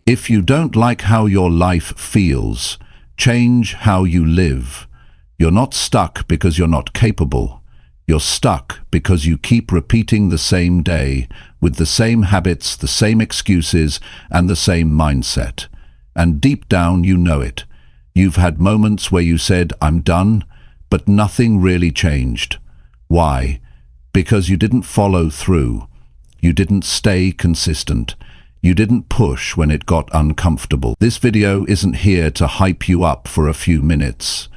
If you don't like how your life feels, change how you live. You're not stuck because you're not capable. You're stuck because you keep repeating the same day, with the same habits, the same excuses, and the same mindset. And deep down you know it. You've had moments where you said, "I'm done," but nothing really changed. Why? Because you didn't follow through. You didn't stay consistent. You didn't push when it got uncomfortable. This video isn't here to hype you up for a few minutes.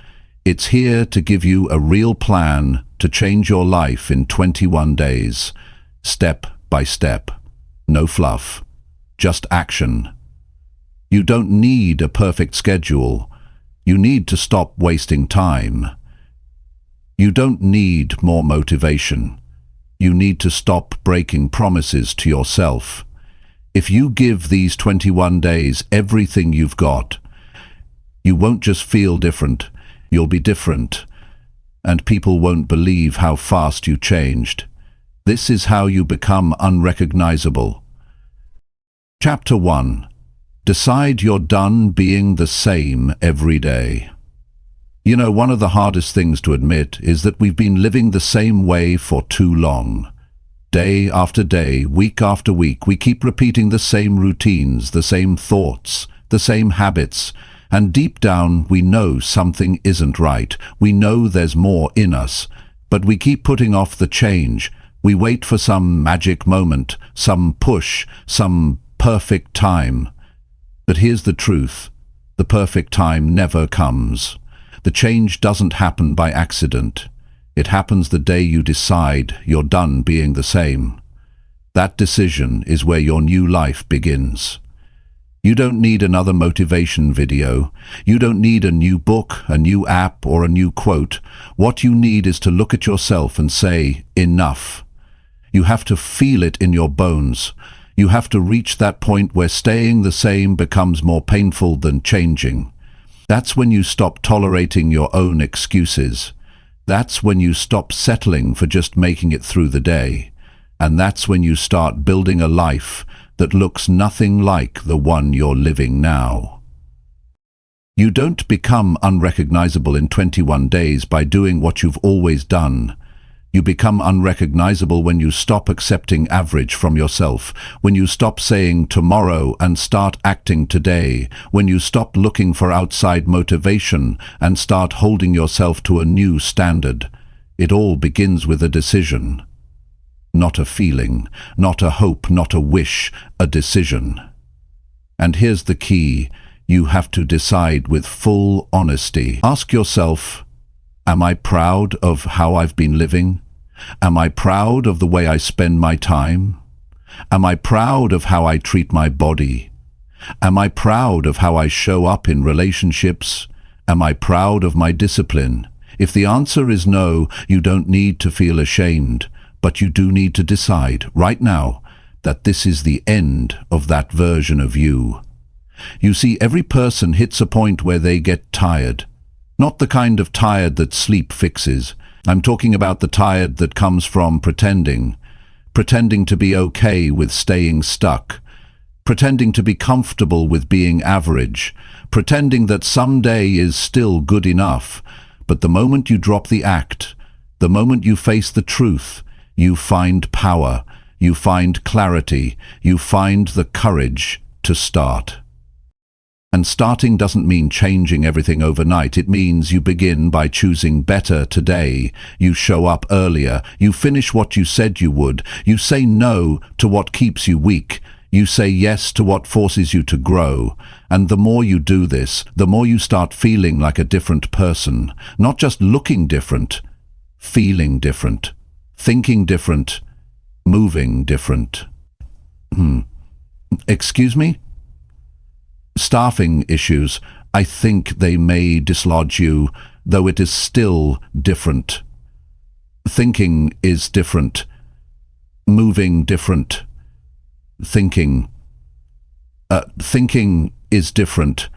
It's here to give you a real plan to change your life in 21 days, step by step. No fluff, just action. You don't need a perfect schedule. You need to stop wasting time. You don't need more motivation. You need to stop breaking promises to yourself. If you give these 21 days everything you've got, you won't just feel different, you'll be different. And people won't believe how fast you changed. This is how you become unrecognizable. Chapter 1. Decide you're done being the same every day. You know, one of the hardest things to admit is that we've been living the same way for too long. Day after day, week after week, we keep repeating the same routines, the same thoughts, the same habits, and deep down we know something isn't right. We know there's more in us, but we keep putting off the change. We wait for some magic moment, some push, some perfect time. But here's the truth. The perfect time never comes. The change doesn't happen by accident. It happens the day you decide you're done being the same. That decision is where your new life begins. You don't need another motivation video. You don't need a new book, a new app, or a new quote. What you need is to look at yourself and say, enough. You have to feel it in your bones. You have to reach that point where staying the same becomes more painful than changing. That's when you stop tolerating your own excuses. That's when you stop settling for just making it through the day. And that's when you start building a life that looks nothing like the one you're living now. You don't become unrecognizable in 21 days by doing what you've always done. You become unrecognizable when you stop accepting average from yourself, when you stop saying tomorrow and start acting today, when you stop looking for outside motivation and start holding yourself to a new standard. It all begins with a decision. Not a feeling, not a hope, not a wish, a decision. And here's the key. You have to decide with full honesty. Ask yourself, am I proud of how I've been living? Am I proud of the way I spend my time? Am I proud of how I treat my body? Am I proud of how I show up in relationships? Am I proud of my discipline? If the answer is no, you don't need to feel ashamed, but you do need to decide right now that this is the end of that version of you. You see, every person hits a point where they get tired. Not the kind of tired that sleep fixes. I'm talking about the tired that comes from pretending to be okay with staying stuck, pretending to be comfortable with being average, pretending that someday is still good enough. But the moment you drop the act, the moment you face the truth, you find power, you find clarity, you find the courage to start. And starting doesn't mean changing everything overnight. It means you begin by choosing better today. You show up earlier. You finish what you said you would. You say no to what keeps you weak. You say yes to what forces you to grow. And the more you do this, the more you start feeling like a different person. Not just looking different, feeling different, thinking different, moving different. Excuse me? Staffing issues, I think they may dislodge you, though it is still different. Thinking is different. Moving different. Thinking is different.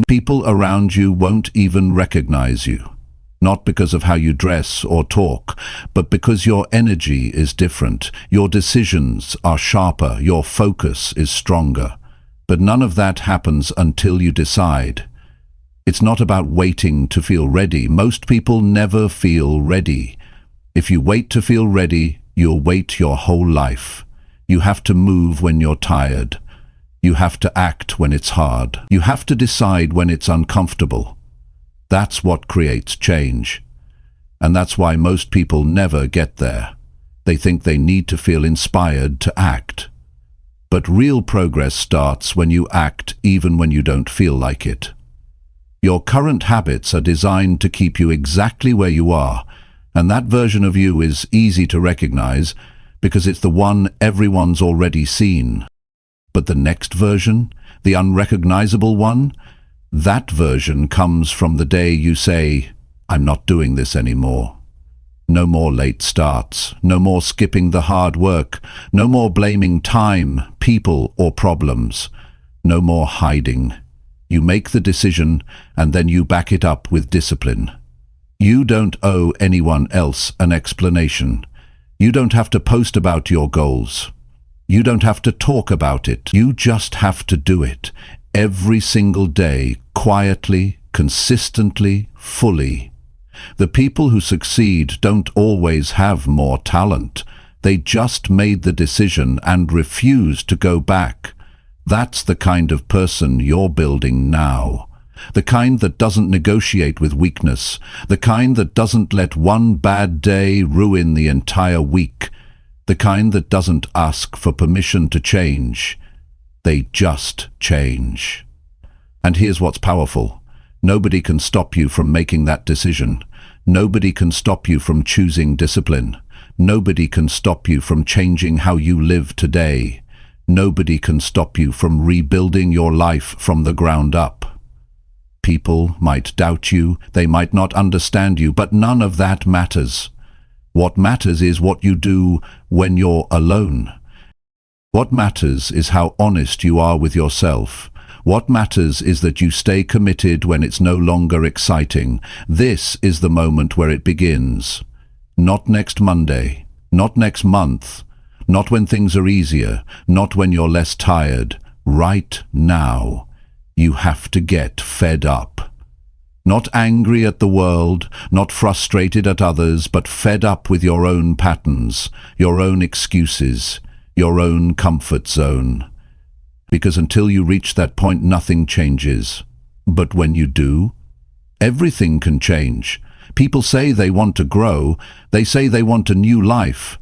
People around you won't even recognize you. Not because of how you dress or talk, but because your energy is different. Your decisions are sharper. Your focus is stronger. But none of that happens until you decide. It's not about waiting to feel ready. Most people never feel ready. If you wait to feel ready, you'll wait your whole life. You have to move when you're tired. You have to act when it's hard. You have to decide when it's uncomfortable. That's what creates change. And that's why most people never get there. They think they need to feel inspired to act. But real progress starts when you act even when you don't feel like it. Your current habits are designed to keep you exactly where you are, and that version of you is easy to recognize because it's the one everyone's already seen. But the next version, the unrecognizable one, that version comes from the day you say, "I'm not doing this anymore." No more late starts, no more skipping the hard work, no more blaming time, people, or problems, no more hiding. You make the decision, and then you back it up with discipline. You don't owe anyone else an explanation. You don't have to post about your goals. You don't have to talk about it. You just have to do it. Every single day, quietly, consistently, fully. The people who succeed don't always have more talent. They just made the decision and refuse to go back. That's the kind of person you're building now. The kind that doesn't negotiate with weakness. The kind that doesn't let one bad day ruin the entire week. The kind that doesn't ask for permission to change. They just change. And here's what's powerful. Nobody can stop you from making that decision. Nobody can stop you from choosing discipline. Nobody can stop you from changing how you live today. Nobody can stop you from rebuilding your life from the ground up. People might doubt you, they might not understand you, but none of that matters. What matters is what you do when you're alone. What matters is how honest you are with yourself. What matters is that you stay committed when it's no longer exciting. This is the moment where it begins. Not next Monday, not next month, not when things are easier, not when you're less tired. Right now, you have to get fed up. Not angry at the world, not frustrated at others, but fed up with your own patterns, your own excuses, your own comfort zone. Because until you reach that point, nothing changes. But when you do, everything can change. People say they want to grow, they say they want a new life,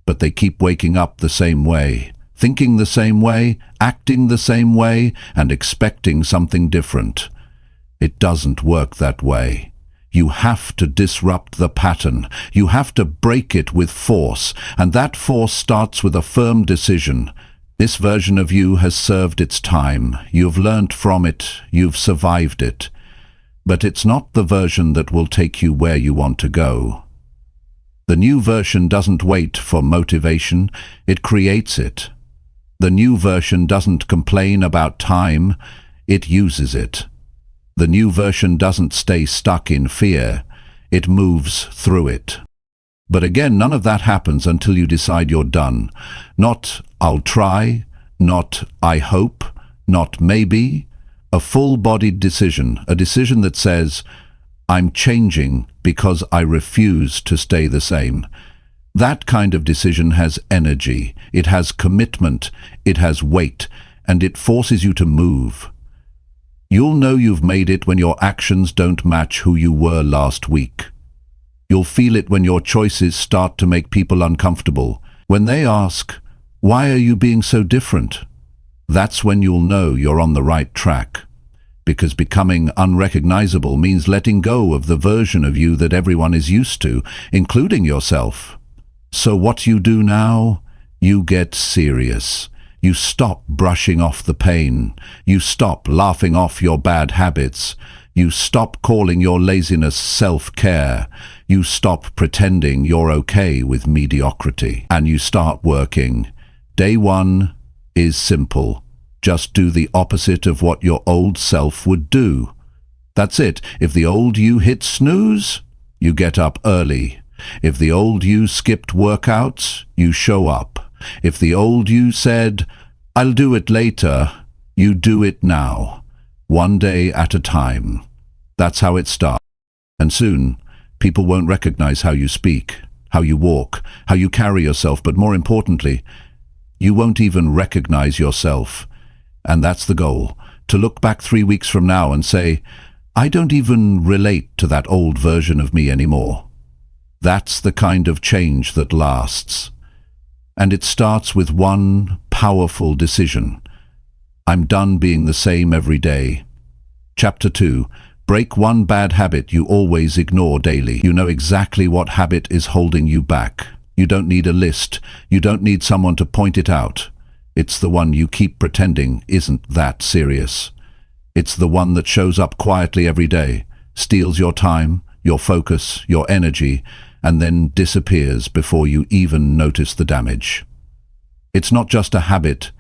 but they keep waking up the same way, thinking the same way, acting the same way, and expecting something different. It doesn't work that way. You have to disrupt the pattern. You have to break it with force, and that force starts with a firm decision. This version of you has served its time. You've learnt from it. You've survived it. But it's not the version that will take you where you want to go. The new version doesn't wait for motivation. It creates it. The new version doesn't complain about time. It uses it. The new version doesn't stay stuck in fear. It moves through it. But again, none of that happens until you decide you're done. Not "I'll try," not "I hope," not "maybe." A full-bodied decision, a decision that says, "I'm changing because I refuse to stay the same." That kind of decision has energy, it has commitment, it has weight, and it forces you to move. You'll know you've made it when your actions don't match who you were last week. You'll feel it when your choices start to make people uncomfortable. When they ask, "Why are you being so different?" That's when you'll know you're on the right track. Because becoming unrecognizable means letting go of the version of you that everyone is used to, including yourself. So what you do now? You get serious. You stop brushing off the pain. You stop laughing off your bad habits. You stop calling your laziness self-care. You stop pretending you're okay with mediocrity. And you start working. Day one is simple. Just do the opposite of what your old self would do. That's it. If the old you hit snooze, You get up early. If the old you skipped workouts, you show up. If the old you said, "I'll do it later," you do it now. One day at a time. That's how it starts. And soon, people won't recognize how you speak, how you walk, how you carry yourself, but more importantly, you won't even recognize yourself. And that's the goal, to look back 3 weeks from now and say, I don't even relate to that old version of me anymore. That's the kind of change that lasts. And it starts with one powerful decision. I'm done being the same every day. Chapter 2. Break one bad habit you always ignore daily. You know exactly what habit is holding you back. You don't need a list. You don't need someone to point it out. It's the one you keep pretending isn't that serious. It's the one that shows up quietly every day, steals your time, your focus, your energy, and then disappears before you even notice the damage. It's not just a habit,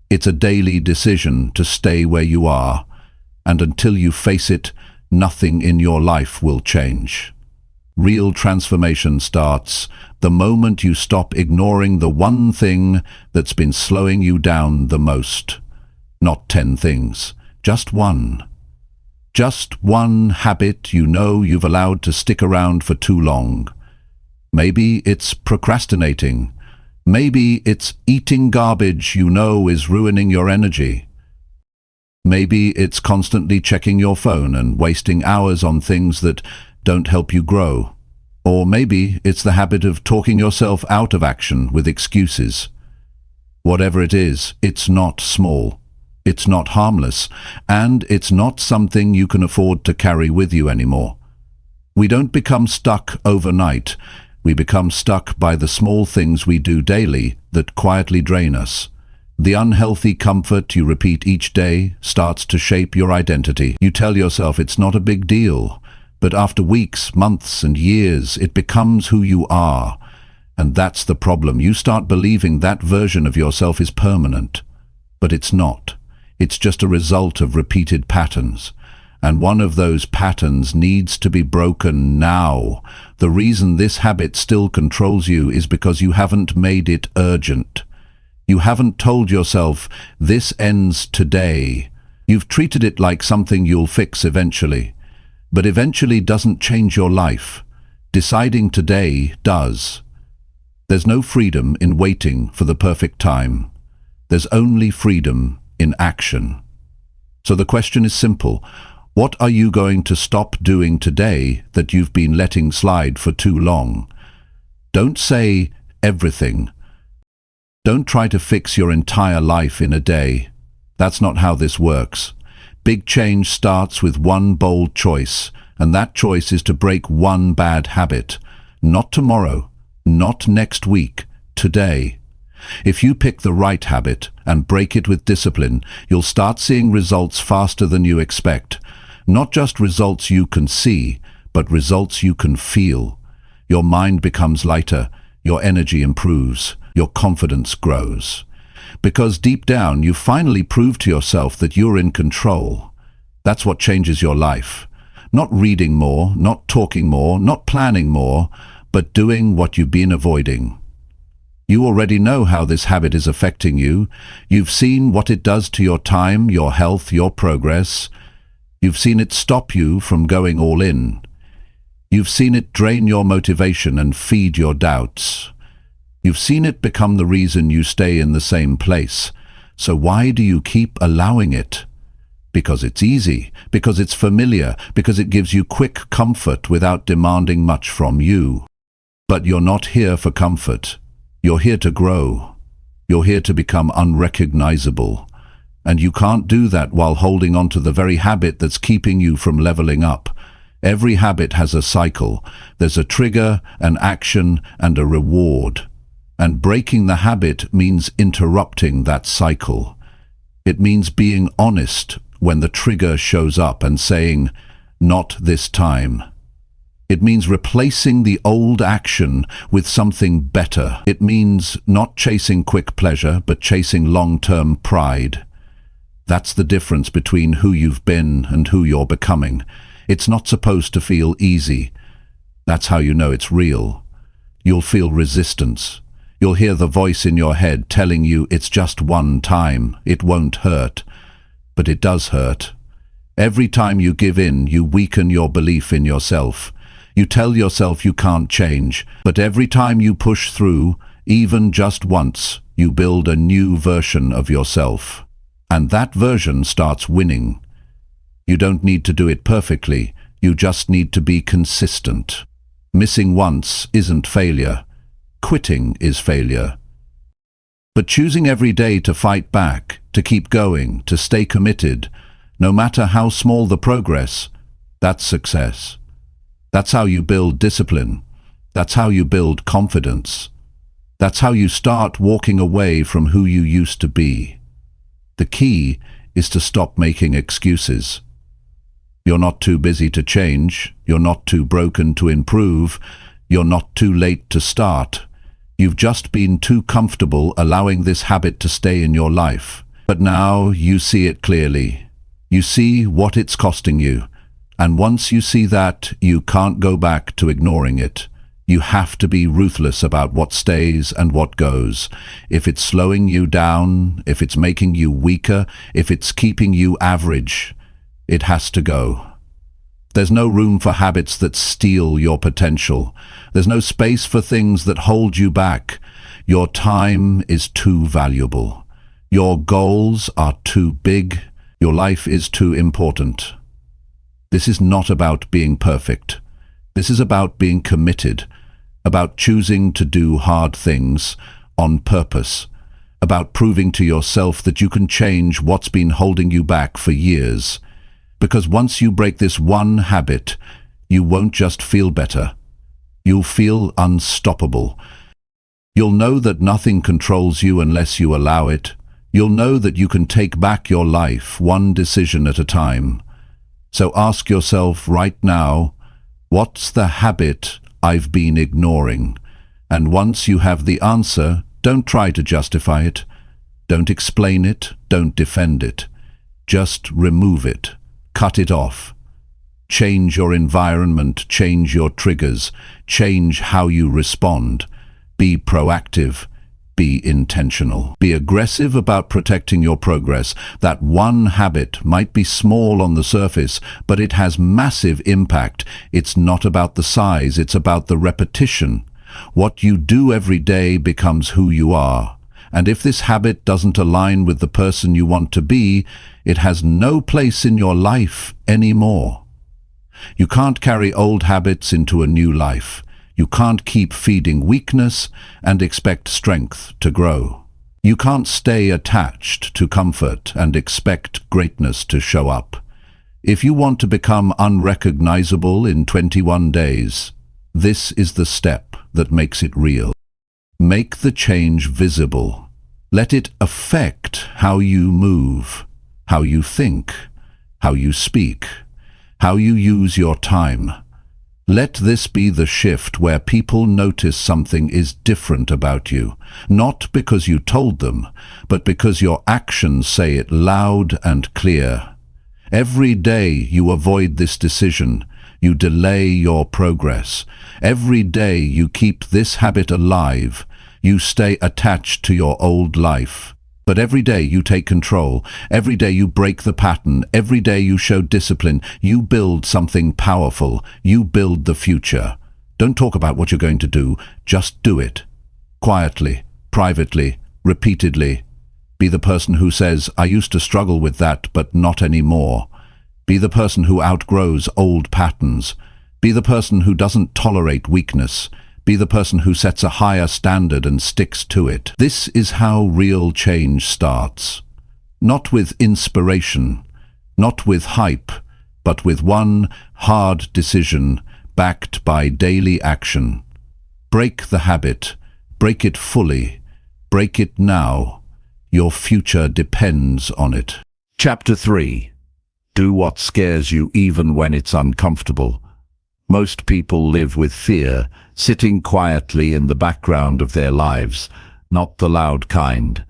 it's a daily decision to stay where you are, and until you face it, nothing in your life will change. Real transformation starts the moment you stop ignoring the one thing that's been slowing you down the most. Not 10 things, just one. Just one habit you know you've allowed to stick around for too long. Maybe it's procrastinating. Maybe it's eating garbage you know is ruining your energy. Maybe it's constantly checking your phone and wasting hours on things that don't help you grow. Or maybe it's the habit of talking yourself out of action with excuses. Whatever it is, it's not small. It's not harmless, and it's not something you can afford to carry with you anymore. We don't become stuck overnight. We become stuck by the small things we do daily that quietly drain us. The unhealthy comfort you repeat each day starts to shape your identity. You tell yourself it's not a big deal, but after weeks, months, and years, it becomes who you are. And that's the problem. You start believing that version of yourself is permanent. But it's not. It's just a result of repeated patterns. And one of those patterns needs to be broken now. The reason this habit still controls you is because you haven't made it urgent. You haven't told yourself, this ends today. You've treated it like something you'll fix eventually. But eventually doesn't change your life. Deciding today does. There's no freedom in waiting for the perfect time. There's only freedom in action. So the question is simple. What are you going to stop doing today that you've been letting slide for too long? Don't say everything. Don't try to fix your entire life in a day. That's not how this works. Big change starts with one bold choice, and that choice is to break one bad habit. Not tomorrow, not next week, today. If you pick the right habit and break it with discipline, you'll start seeing results faster than you expect. Not just results you can see, but results you can feel. Your mind becomes lighter, your energy improves, your confidence grows. Because deep down, you finally prove to yourself that you're in control. That's what changes your life. Not reading more, not talking more, not planning more, but doing what you've been avoiding. You already know how this habit is affecting you. You've seen what it does to your time, your health, your progress. You've seen it stop you from going all in. You've seen it drain your motivation and feed your doubts. You've seen it become the reason you stay in the same place. So why do you keep allowing it? Because it's easy, because it's familiar, because it gives you quick comfort without demanding much from you. But you're not here for comfort. You're here to grow. You're here to become unrecognizable. And you can't do that while holding on to the very habit that's keeping you from leveling up. Every habit has a cycle. There's a trigger, an action, and a reward. And breaking the habit means interrupting that cycle. It means being honest when the trigger shows up and saying, "Not this time." It means replacing the old action with something better. It means not chasing quick pleasure, but chasing long-term pride. That's the difference between who you've been and who you're becoming. It's not supposed to feel easy, That's how you know it's real. You'll feel resistance. You'll hear the voice in your head telling you it's just one time, it won't hurt. But it does hurt. Every time you give in, you weaken your belief in yourself. You tell yourself you can't change, but every time you push through, even just once, you build a new version of yourself. And that version starts winning. You don't need to do it perfectly, you just need to be consistent. Missing once isn't failure. Quitting is failure. But choosing every day to fight back, to keep going, to stay committed, no matter how small the progress, that's success. That's how you build discipline. That's how you build confidence. That's how you start walking away from who you used to be. The key is to stop making excuses. You're not too busy to change. You're not too broken to improve. You're not too late to start. You've just been too comfortable allowing this habit to stay in your life. But now you see it clearly. You see what it's costing you. And once you see that, you can't go back to ignoring it. You have to be ruthless about what stays and what goes. If it's slowing you down, if it's making you weaker, if it's keeping you average, it has to go. There's no room for habits that steal your potential. There's no space for things that hold you back. Your time is too valuable. Your goals are too big. Your life is too important. This is not about being perfect. This is about being committed, about choosing to do hard things on purpose, about proving to yourself that you can change what's been holding you back for years. Because once you break this one habit, you won't just feel better. You'll feel unstoppable. You'll know that nothing controls you unless you allow it. You'll know that you can take back your life one decision at a time. So ask yourself right now, what's the habit I've been ignoring? And once you have the answer, don't try to justify it. Don't explain it. Don't defend it. Just remove it. Cut it off. Change your environment, change your triggers, change how you respond. Be proactive, be intentional. Be aggressive about protecting your progress. That one habit might be small on the surface, but it has massive impact. It's not about the size, it's about the repetition. What you do every day becomes who you are. And if this habit doesn't align with the person you want to be, it has no place in your life anymore. You can't carry old habits into a new life. You can't keep feeding weakness and expect strength to grow. You can't stay attached to comfort and expect greatness to show up. If you want to become unrecognizable in 21 days, this is the step that makes it real. Make the change visible. Let it affect how you move, how you think, how you speak, how you use your time. Let this be the shift where people notice something is different about you, not because you told them, but because your actions say it loud and clear. Every day you avoid this decision, you delay your progress. Every day you keep this habit alive, you stay attached to your old life. But every day you take control, every day you break the pattern, every day you show discipline, you build something powerful, you build the future. Don't talk about what you're going to do, just do it. Quietly, privately, repeatedly. Be the person who says, I used to struggle with that, but not anymore. Be the person who outgrows old patterns. Be the person who doesn't tolerate weakness. Be the person who sets a higher standard and sticks to it. This is how real change starts. Not with inspiration, not with hype, but with one hard decision backed by daily action. Break the habit. Break it fully. Break it now. Your future depends on it. Chapter 3. Do what scares you even when it's uncomfortable. Most people live with fear, sitting quietly in the background of their lives, not the loud kind.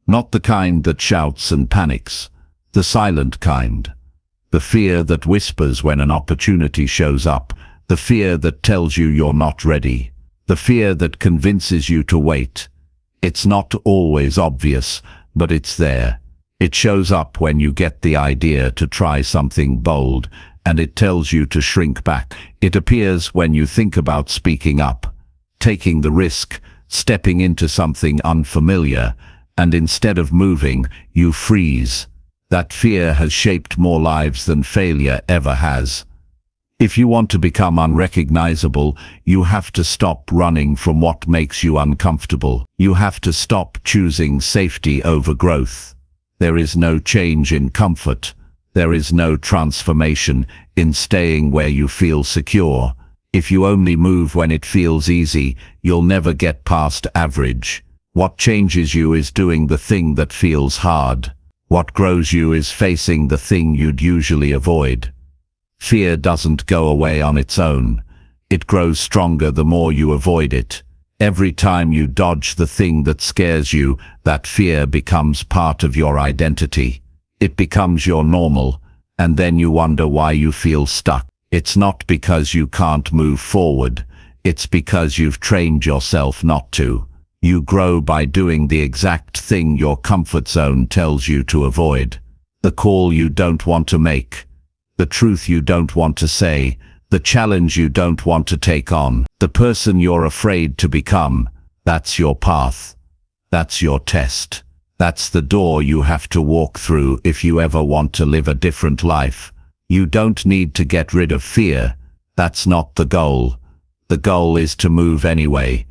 Not the kind that shouts and panics. The silent kind. The fear that whispers when an opportunity shows up, the fear that tells you you're not ready, the fear that convinces you to wait. It's not always obvious, but it's there. It shows up when you get the idea to try something bold, and it tells you to shrink back. It appears when you think about speaking up, taking the risk, stepping into something unfamiliar, and instead of moving, you freeze. That fear has shaped more lives than failure ever has. If you want to become unrecognizable, you have to stop running from what makes you uncomfortable. You have to stop choosing safety over growth. There is no change in comfort. There is no transformation in staying where you feel secure. If you only move when it feels easy, you'll never get past average. What changes you is doing the thing that feels hard. What grows you is facing the thing you'd usually avoid. Fear doesn't go away on its own. It grows stronger the more you avoid it. Every time you dodge the thing that scares you, that fear becomes part of your identity. It becomes your normal, and then you wonder why you feel stuck. It's not because you can't move forward. It's because you've trained yourself not to. You grow by doing the exact thing your comfort zone tells you to avoid. The call you don't want to make. The truth you don't want to say. The challenge you don't want to take on. The person you're afraid to become. That's your path. That's your test. That's the door you have to walk through if you ever want to live a different life. You don't need to get rid of fear. That's not the goal. The goal is to move anyway.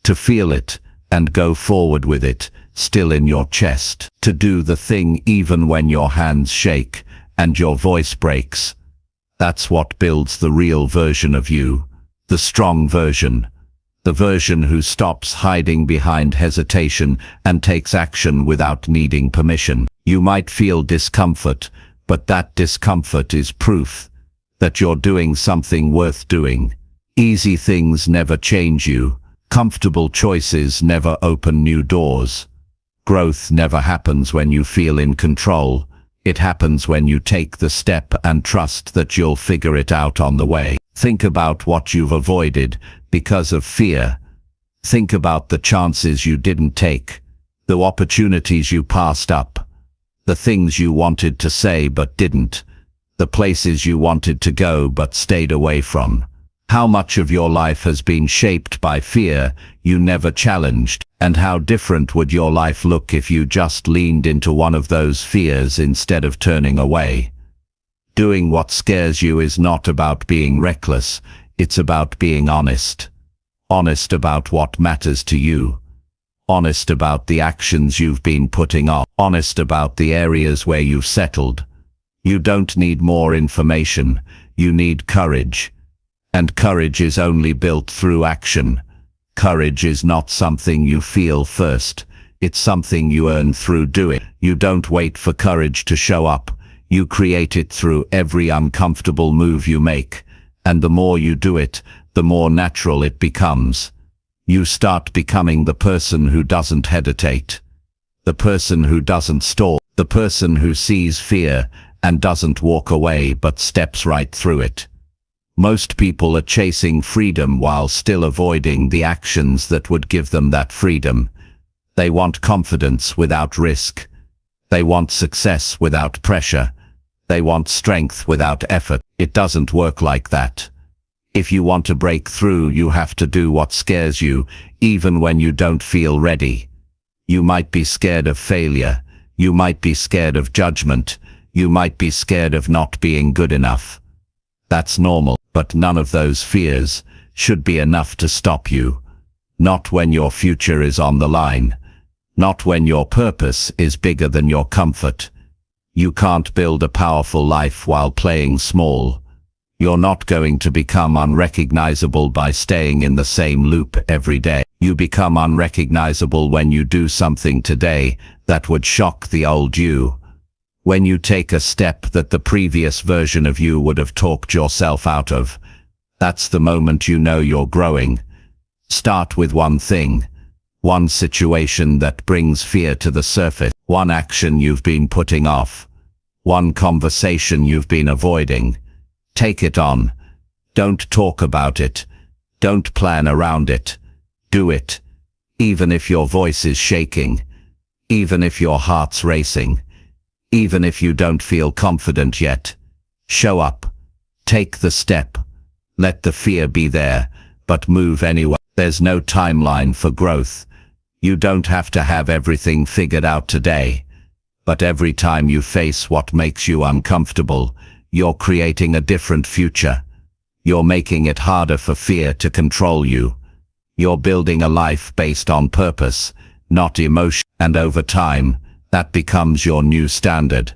To feel it and go forward with it, still in your chest. To do the thing even when your hands shake and your voice breaks. That's what builds the real version of you. The strong version. The version who stops hiding behind hesitation and takes action without needing permission. You might feel discomfort, but that discomfort is proof that you're doing something worth doing. Easy things never change you. Comfortable choices never open new doors. Growth never happens when you feel in control. It happens when you take the step and trust that you'll figure it out on the way. Think about what you've avoided because of fear. Think about the chances you didn't take, the opportunities you passed up, the things you wanted to say but didn't, the places you wanted to go but stayed away from. How much of your life has been shaped by fear you never challenged? And how different would your life look if you just leaned into one of those fears instead of turning away? Doing what scares you is not about being reckless, it's about being honest. Honest about what matters to you. Honest about the actions you've been putting off. Honest about the areas where you've settled. You don't need more information, you need courage. And courage is only built through action. Courage is not something you feel first, it's something you earn through doing. You don't wait for courage to show up. You create it through every uncomfortable move you make, and the more you do it, the more natural it becomes. You start becoming the person who doesn't hesitate, the person who doesn't stall, the person who sees fear and doesn't walk away but steps right through it. Most people are chasing freedom while still avoiding the actions that would give them that freedom. They want confidence without risk. They want success without pressure. They want strength without effort. It doesn't work like that. If you want to break through, you have to do what scares you, even when you don't feel ready. You might be scared of failure. You might be scared of judgment. You might be scared of not being good enough. That's normal, but none of those fears should be enough to stop you. Not when your future is on the line. Not when your purpose is bigger than your comfort. You can't build a powerful life while playing small. You're not going to become unrecognizable by staying in the same loop every day. You become unrecognizable when you do something today that would shock the old you. When you take a step that the previous version of you would have talked yourself out of. That's the moment you know you're growing. Start with one thing. One situation that brings fear to the surface. One action you've been putting off. One conversation you've been avoiding. Take it on. Don't talk about it. Don't plan around it. Do it. Even if your voice is shaking. Even if your heart's racing. Even if you don't feel confident yet. Show up. Take the step. Let the fear be there, but move anyway. There's no timeline for growth. You don't have to have everything figured out today. But every time you face what makes you uncomfortable, you're creating a different future. You're making it harder for fear to control you. You're building a life based on purpose, not emotion. And over time, that becomes your new standard.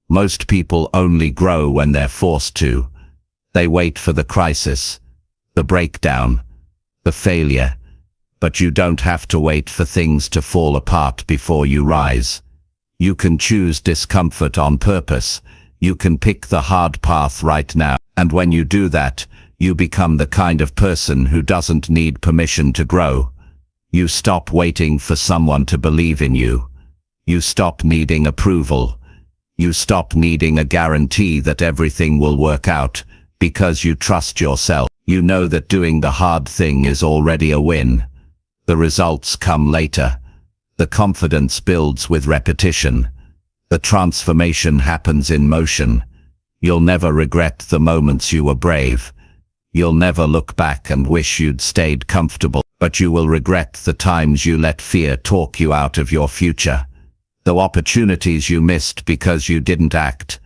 Most people only grow when they're forced to. They wait for the crisis, the breakdown, the failure. But you don't have to wait for things to fall apart before you rise. You can choose discomfort on purpose. You can pick the hard path right now. And when you do that, you become the kind of person who doesn't need permission to grow. You stop waiting for someone to believe in you. You stop needing approval. You stop needing a guarantee that everything will work out, because you trust yourself. You know that doing the hard thing is already a win. The results come later. The confidence builds with repetition. The transformation happens in motion. You'll never regret the moments you were brave. You'll never look back and wish you'd stayed comfortable, but you will regret the times you let fear talk you out of your future. The opportunities you missed because you didn't act.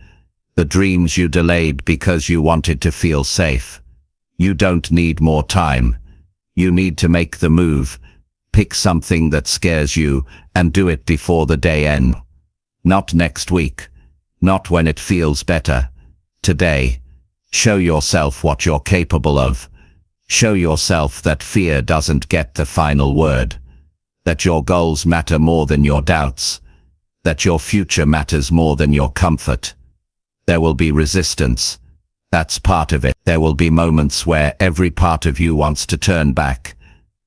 The dreams you delayed because you wanted to feel safe. You don't need more time. You need to make the move. Pick something that scares you and do it before the day ends. Not next week. Not when it feels better. Today. Show yourself what you're capable of. Show yourself that fear doesn't get the final word. That your goals matter more than your doubts. That your future matters more than your comfort. There will be resistance. That's part of it. There will be moments where every part of you wants to turn back.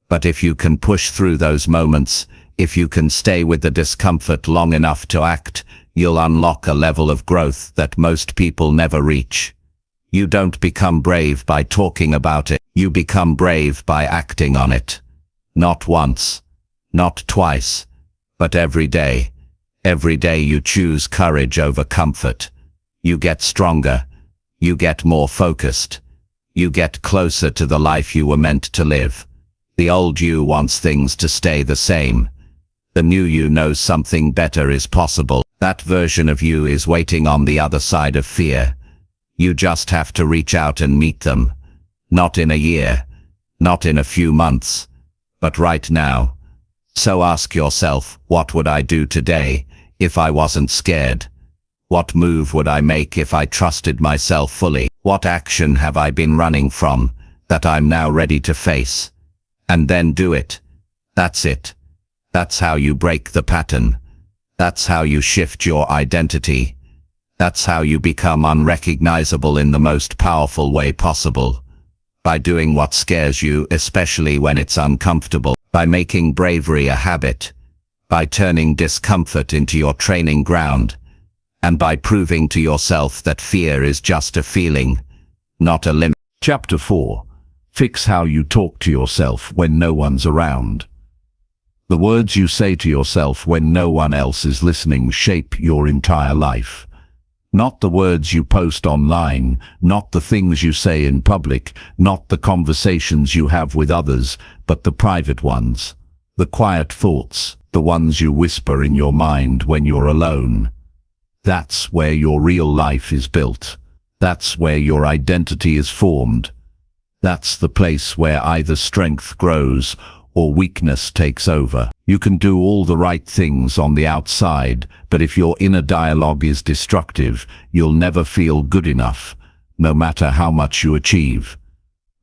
But if you can push through those moments, if you can stay with the discomfort long enough to act, you'll unlock a level of growth that most people never reach. You don't become brave by talking about it. You become brave by acting on it. Not once, not twice, but every day. Every day you choose courage over comfort. You get stronger. You get more focused. You get closer to the life you were meant to live. The old you wants things to stay the same. The new you knows something better is possible. That version of you is waiting on the other side of fear. You just have to reach out and meet them. Not in a year, not in a few months, but right now. So ask yourself, what would I do today if I wasn't scared? What move would I make if I trusted myself fully? What action have I been running from that I'm now ready to face? And then do it. That's it. That's how you break the pattern. That's how you shift your identity. That's how you become unrecognizable in the most powerful way possible. By doing what scares you, especially when it's uncomfortable. By making bravery a habit. By turning discomfort into your training ground. And by proving to yourself that fear is just a feeling, not a limit. Chapter 4. Fix how you talk to yourself when no one's around. The words you say to yourself when no one else is listening shape your entire life. Not the words you post online, not the things you say in public, not the conversations you have with others, but the private ones. The quiet thoughts, the ones you whisper in your mind when you're alone. That's where your real life is built. That's where your identity is formed. That's the place where either strength grows or weakness takes over. You can do all the right things on the outside, but if your inner dialogue is destructive, you'll never feel good enough, no matter how much you achieve.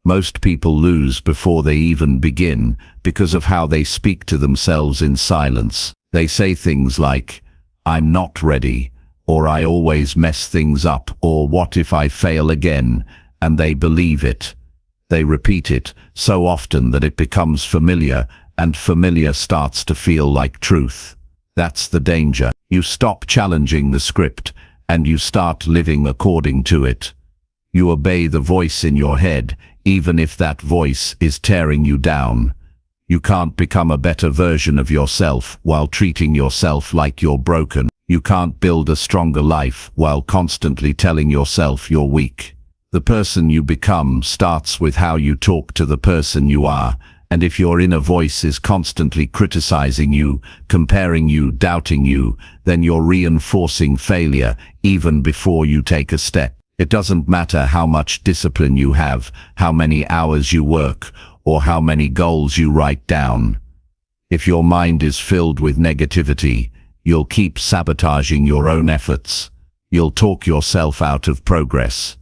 Most people lose before they even begin because of how they speak to themselves in silence. They say things like, "I'm not ready," or "I always mess things up," or "What if I fail again?" And they believe it. They repeat it so often that it becomes familiar, and familiar starts to feel like truth. That's the danger. You stop challenging the script, and you start living according to it. You obey the voice in your head, even if that voice is tearing you down. You can't become a better version of yourself while treating yourself like you're broken. You can't build a stronger life while constantly telling yourself you're weak. The person you become starts with how you talk to the person you are, and if your inner voice is constantly criticizing you, comparing you, doubting you, then you're reinforcing failure even before you take a step. It doesn't matter how much discipline you have, how many hours you work, or how many goals you write down. If your mind is filled with negativity, you'll keep sabotaging your own efforts. You'll talk yourself out of progress.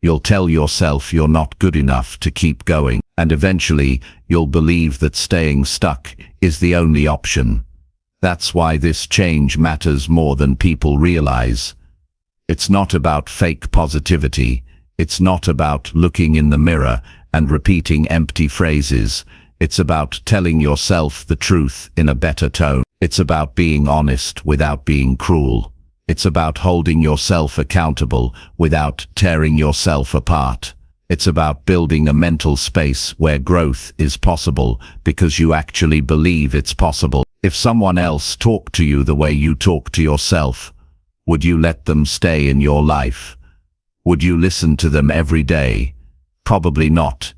You'll tell yourself you're not good enough to keep going, and eventually you'll believe that staying stuck is the only option. That's why this change matters more than people realize. It's not about fake positivity. It's not about looking in the mirror and repeating empty phrases. It's about telling yourself the truth in a better tone. It's about being honest without being cruel. It's about holding yourself accountable without tearing yourself apart. It's about building a mental space where growth is possible because you actually believe it's possible. If someone else talked to you the way you talk to yourself, would you let them stay in your life? Would you listen to them every day? Probably not.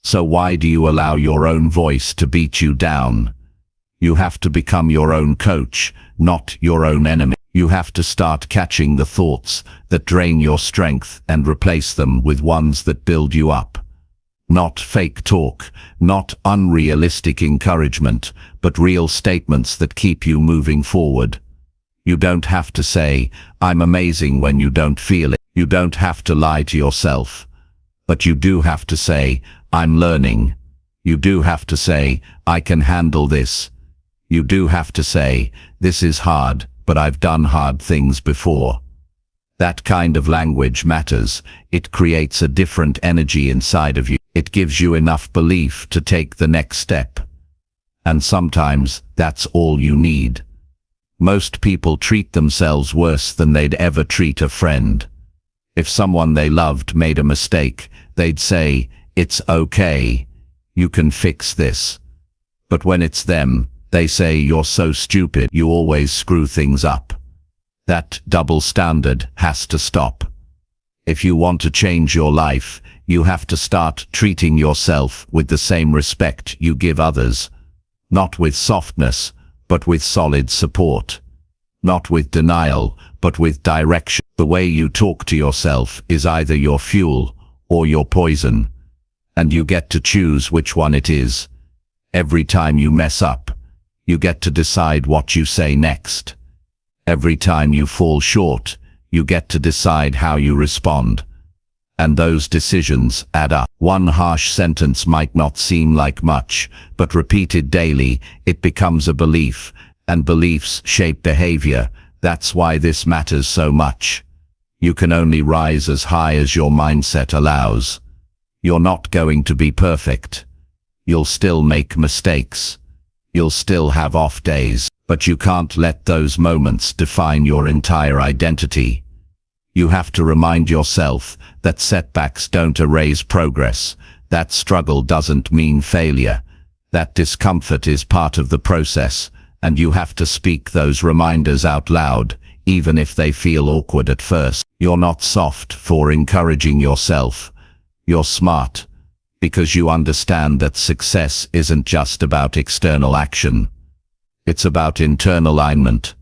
So why do you allow your own voice to beat you down? You have to become your own coach, not your own enemy. You have to start catching the thoughts that drain your strength and replace them with ones that build you up. Not fake talk, not unrealistic encouragement, but real statements that keep you moving forward. You don't have to say, "I'm amazing," when you don't feel it. You don't have to lie to yourself. But you do have to say, "I'm learning." You do have to say, "I can handle this." You do have to say, "This is hard, but I've done hard things before." That kind of language matters. It creates a different energy inside of you. It gives you enough belief to take the next step. And sometimes that's all you need. Most people treat themselves worse than they'd ever treat a friend. If someone they loved made a mistake, they'd say, "It's okay. You can fix this." But when it's them, they say, "You're so stupid. You always screw things up." That double standard has to stop. If you want to change your life, you have to start treating yourself with the same respect you give others. Not with softness, but with solid support. Not with denial, but with direction. The way you talk to yourself is either your fuel or your poison, and you get to choose which one it is. Every time you mess up, you get to decide what you say next. Every time you fall short, you get to decide how you respond. And those decisions add up. One harsh sentence might not seem like much, but repeated daily, it becomes a belief, and beliefs shape behavior. That's why this matters so much. You can only rise as high as your mindset allows. You're not going to be perfect. You'll still make mistakes. You'll still have off days, but you can't let those moments define your entire identity. You have to remind yourself that setbacks don't erase progress, that struggle doesn't mean failure, that discomfort is part of the process, and you have to speak those reminders out loud, even if they feel awkward at first. You're not soft for encouraging yourself. You're smart, because you understand that success isn't just about external action. It's about internal alignment.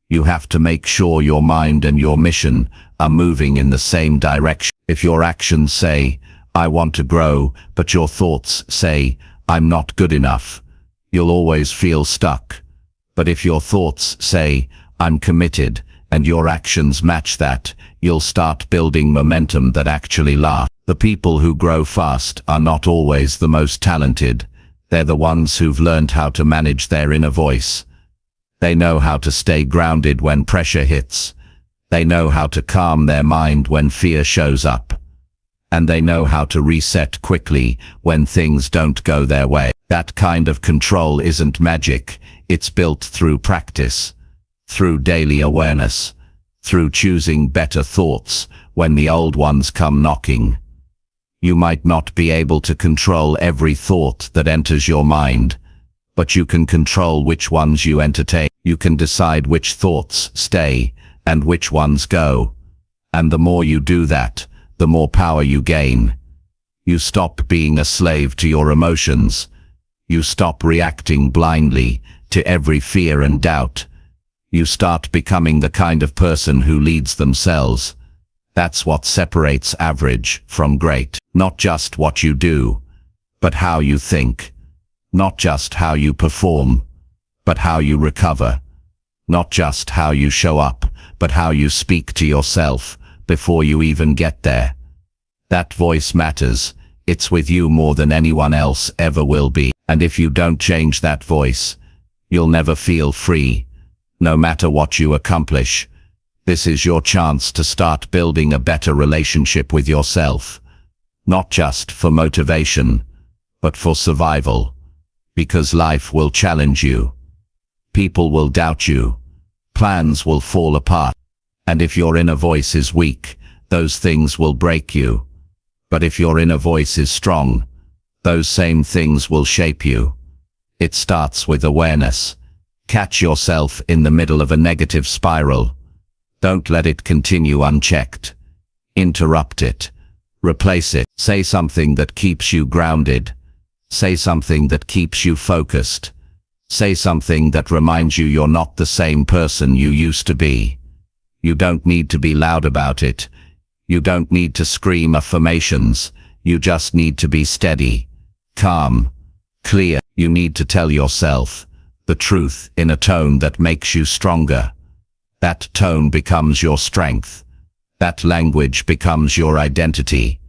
You have to make sure your mind and your mission are moving in the same direction. If your actions say, "I want to grow," but your thoughts say, "I'm not good enough," you'll always feel stuck. But if your thoughts say, "I'm committed," and your actions match that, you'll start building momentum that actually lasts. The people who grow fast are not always the most talented. They're the ones who've learned how to manage their inner voice. They know how to stay grounded when pressure hits. They know how to calm their mind when fear shows up. And they know how to reset quickly when things don't go their way. That kind of control isn't magic. It's built through practice, through daily awareness, through choosing better thoughts when the old ones come knocking. You might not be able to control every thought that enters your mind, but you can control which ones you entertain. You can decide which thoughts stay and which ones go. And the more you do that, the more power you gain. You stop being a slave to your emotions. You stop reacting blindly to every fear and doubt. You start becoming the kind of person who leads themselves. That's what separates average from great. Not just what you do, but how you think. Not just how you perform, but how you recover. Not just how you show up, but how you speak to yourself before you even get there. That voice matters. It's with you more than anyone else ever will be. And if you don't change that voice, you'll never feel free, no matter what you accomplish. This is your chance to start building a better relationship with yourself. Not just for motivation, but for survival. Because life will challenge you. People will doubt you. Plans will fall apart. And if your inner voice is weak, those things will break you. But if your inner voice is strong, those same things will shape you. It starts with awareness. Catch yourself in the middle of a negative spiral. Don't let it continue unchecked. Interrupt it. Replace it. Say something that keeps you grounded. Say something that keeps you focused. Say something that reminds you you're not the same person you used to be. You don't need to be loud about it. You don't need to scream affirmations. You just need to be steady, calm, clear. You need to tell yourself the truth in a tone that makes you stronger. That tone becomes your strength. That language becomes your identity.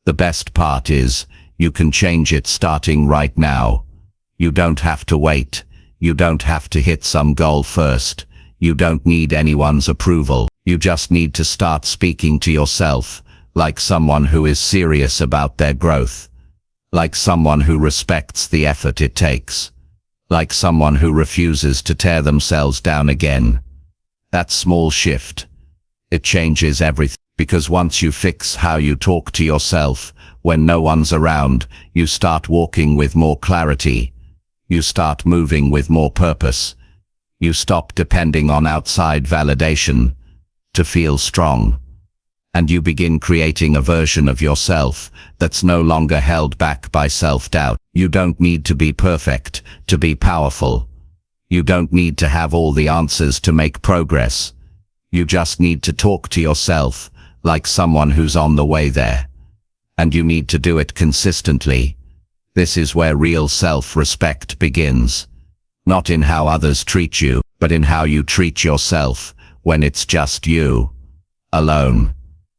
The best part is, you can change it starting right now. You don't have to wait. You don't have to hit some goal first. You don't need anyone's approval. You just need to start speaking to yourself like someone who is serious about their growth. Like someone who respects the effort it takes. Like someone who refuses to tear themselves down again. That small shift, it changes everything. Because once you fix how you talk to yourself, when no one's around, you start walking with more clarity. You start moving with more purpose. You stop depending on outside validation to feel strong. And you begin creating a version of yourself that's no longer held back by self-doubt. You don't need to be perfect to be powerful. You don't need to have all the answers to make progress. You just need to talk to yourself like someone who's on the way there. And you need to do it consistently. This is where real self-respect begins. Not in how others treat you, but in how you treat yourself when it's just you. Alone.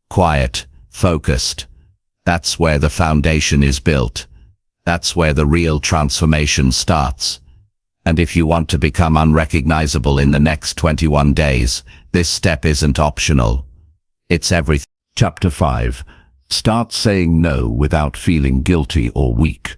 Quiet. Focused. That's where the foundation is built. That's where the real transformation starts. And if you want to become unrecognizable in the next 21 days, this step isn't optional. It's everything. Chapter 5. Start saying no without feeling guilty or weak.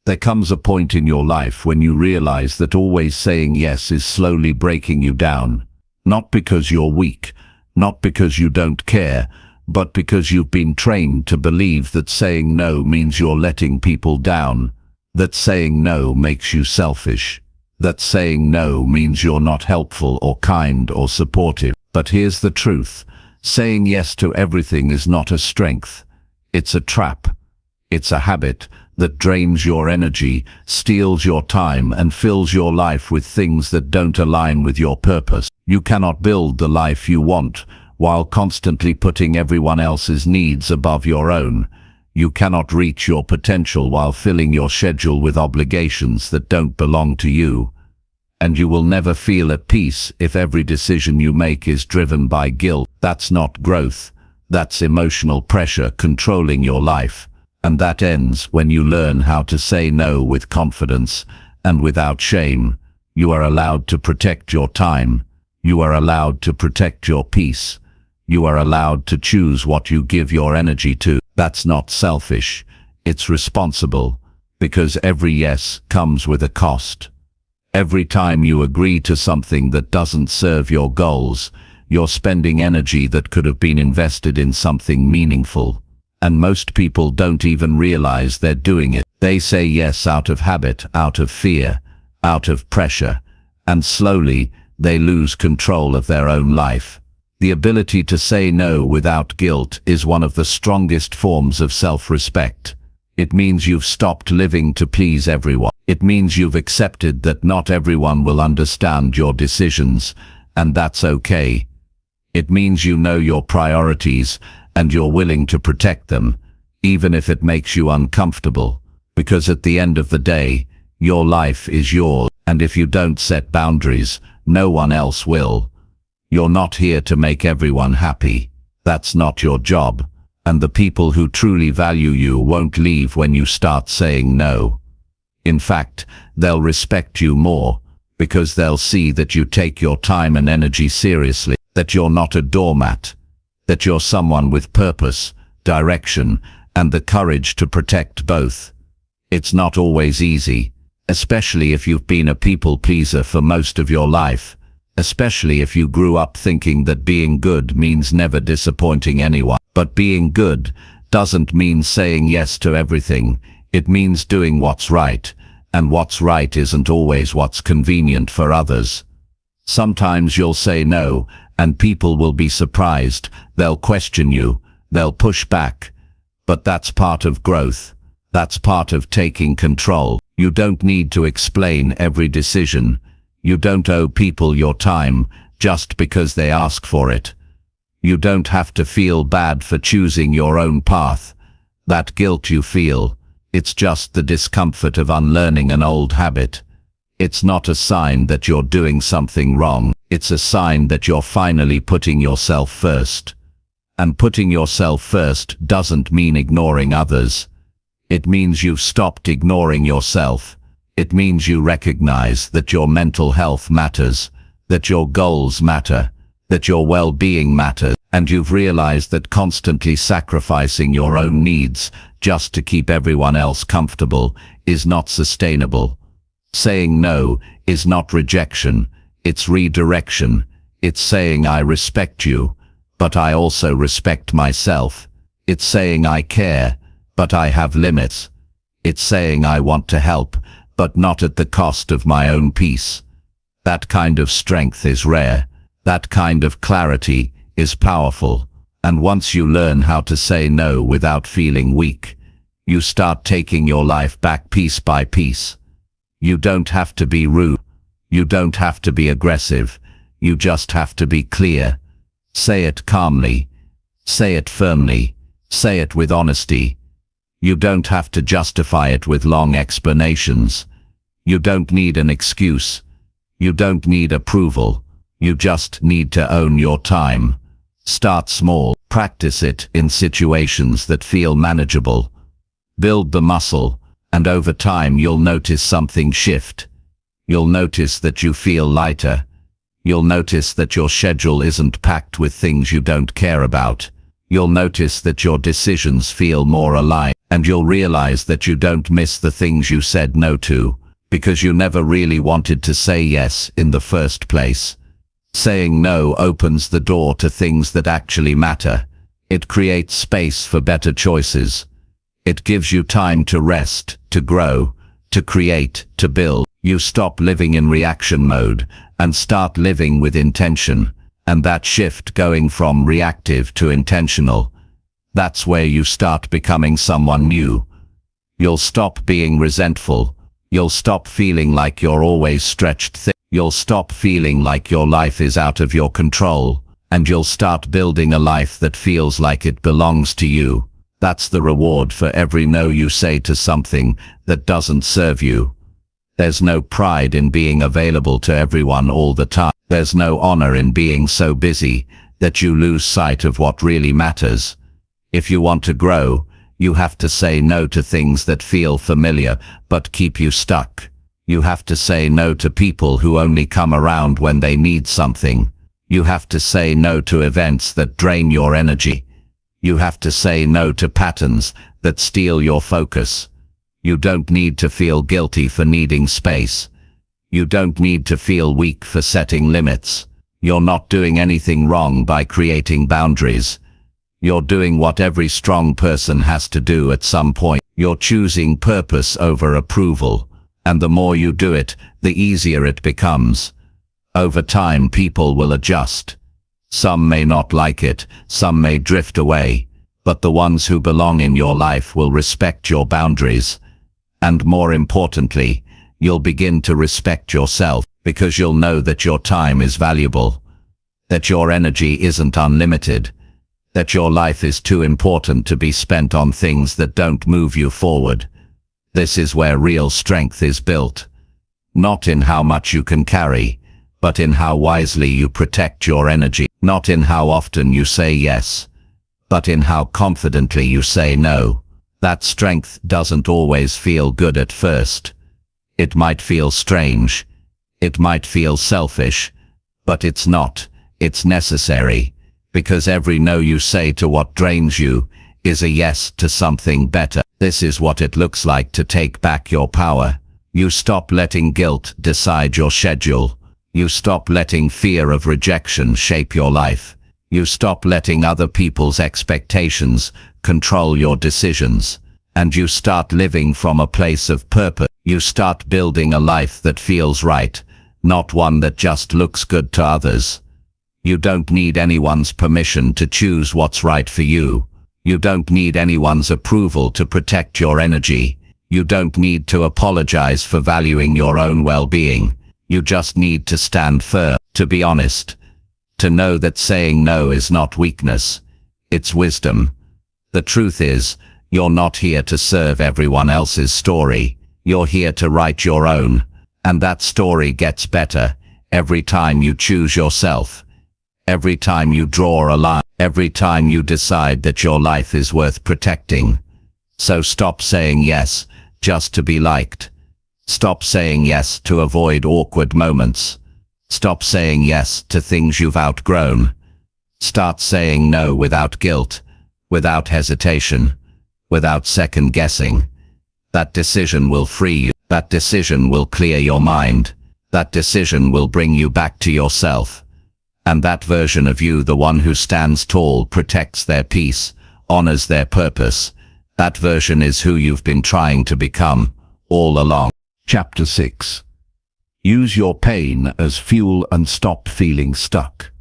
There comes a point in your life when you realize that always saying yes is slowly breaking you down. Not because you're weak, not because you don't care, but because you've been trained to believe that saying no means you're letting people down, that saying no makes you selfish, that saying no means you're not helpful or kind or supportive. But here's the truth. Saying yes to everything is not a strength. It's a trap. It's a habit that drains your energy, steals your time, and fills your life with things that don't align with your purpose. You cannot build the life you want while constantly putting everyone else's needs above your own. You cannot reach your potential while filling your schedule with obligations that don't belong to you. And you will never feel at peace if every decision you make is driven by guilt. That's not growth. That's emotional pressure controlling your life. And that ends when you learn how to say no with confidence and without shame. You are allowed to protect your time. You are allowed to protect your peace. You are allowed to choose what you give your energy to. That's not selfish. It's responsible, because every yes comes with a cost. Every time you agree to something that doesn't serve your goals, you're spending energy that could have been invested in something meaningful. And most people don't even realize they're doing it. They say yes out of habit, out of fear, out of pressure, and slowly they lose control of their own life. The ability to say no without guilt is one of the strongest forms of self-respect. It means you've stopped living to please everyone. It means you've accepted that not everyone will understand your decisions, and that's okay. It means you know your priorities and you're willing to protect them, even if it makes you uncomfortable. Because at the end of the day, your life is yours, and if you don't set boundaries, no one else will. You're not here to make everyone happy. That's not your job, and the people who truly value you won't leave when you start saying no. In fact, they'll respect you more, because they'll see that you take your time and energy seriously, that you're not a doormat, that you're someone with purpose, direction, and the courage to protect both. It's not always easy, especially if you've been a people pleaser for most of your life, especially if you grew up thinking that being good means never disappointing anyone. But being good doesn't mean saying yes to everything. It means doing what's right, and what's right isn't always what's convenient for others. Sometimes you'll say no, and people will be surprised. They'll question you, they'll push back. But that's part of growth. That's part of taking control. You don't need to explain every decision. You don't owe people your time just because they ask for it. You don't have to feel bad for choosing your own path. That guilt you feel, it's just the discomfort of unlearning an old habit. It's not a sign that you're doing something wrong. It's a sign that you're finally putting yourself first. And putting yourself first doesn't mean ignoring others. It means you've stopped ignoring yourself. It means you recognize that your mental health matters, that your goals matter, that your well-being matters, and you've realized that constantly sacrificing your own needs just to keep everyone else comfortable is not sustainable. Saying no is not rejection, it's redirection. It's saying I respect you, but I also respect myself. It's saying I care, but I have limits. It's saying I want to help, but not at the cost of my own peace. That kind of strength is rare. That kind of clarity is powerful. And once you learn how to say no without feeling weak, you start taking your life back piece by piece. You don't have to be rude. You don't have to be aggressive. You just have to be clear. Say it calmly. Say it firmly. Say it with honesty. You don't have to justify it with long explanations. You don't need an excuse. You don't need approval. You just need to own your time. Start small. Practice it in situations that feel manageable. Build the muscle, and over time you'll notice something shift. You'll notice that you feel lighter. You'll notice that your schedule isn't packed with things you don't care about. You'll notice that your decisions feel more aligned, and you'll realize that you don't miss the things you said no to, because you never really wanted to say yes in the first place. Saying no opens the door to things that actually matter. It creates space for better choices. It gives you time to rest, to grow, to create, to build. You stop living in reaction mode and start living with intention. And that shift, going from reactive to intentional, that's where you start becoming someone new. You'll stop being resentful. You'll stop feeling like you're always stretched thin. You'll stop feeling like your life is out of your control. And you'll start building a life that feels like it belongs to you. That's the reward for every no you say to something that doesn't serve you. There's no pride in being available to everyone all the time. There's no honor in being so busy that you lose sight of what really matters. If you want to grow, you have to say no to things that feel familiar but keep you stuck. You have to say no to people who only come around when they need something. You have to say no to events that drain your energy. You have to say no to patterns that steal your focus. You don't need to feel guilty for needing space. You don't need to feel weak for setting limits. You're not doing anything wrong by creating boundaries. You're doing what every strong person has to do at some point. You're choosing purpose over approval, and the more you do it, the easier it becomes. Over time, people will adjust. Some may not like it, some may drift away, but the ones who belong in your life will respect your boundaries. And more importantly, you'll begin to respect yourself, because you'll know that your time is valuable, that your energy isn't unlimited, that your life is too important to be spent on things that don't move you forward. This is where real strength is built. Not in how much you can carry, but in how wisely you protect your energy. Not in how often you say yes, but in how confidently you say no. That strength doesn't always feel good at first. It might feel strange. It might feel selfish. But it's not. It's necessary. Because every no you say to what drains you is a yes to something better. This is what it looks like to take back your power. You stop letting guilt decide your schedule. You stop letting fear of rejection shape your life. You stop letting other people's expectations control your decisions. And you start living from a place of purpose. You start building a life that feels right, not one that just looks good to others. You don't need anyone's permission to choose what's right for you. You don't need anyone's approval to protect your energy. You don't need to apologize for valuing your own well-being. You just need to stand firm, to be honest, to know that saying no is not weakness, it's wisdom. The truth is, you're not here to serve everyone else's story. You're here to write your own, and that story gets better every time you choose yourself, every time you draw a line, every time you decide that your life is worth protecting. So stop saying yes just to be liked. Stop saying yes to avoid awkward moments. Stop saying yes to things you've outgrown. Start saying no without guilt, without hesitation, without second guessing. That decision will free you. That decision will clear your mind. That decision will bring you back to yourself. And that version of you, the one who stands tall, protects their peace, honors their purpose, that version is who you've been trying to become all along. Chapter 6. Use your pain as fuel and stop feeling stuck.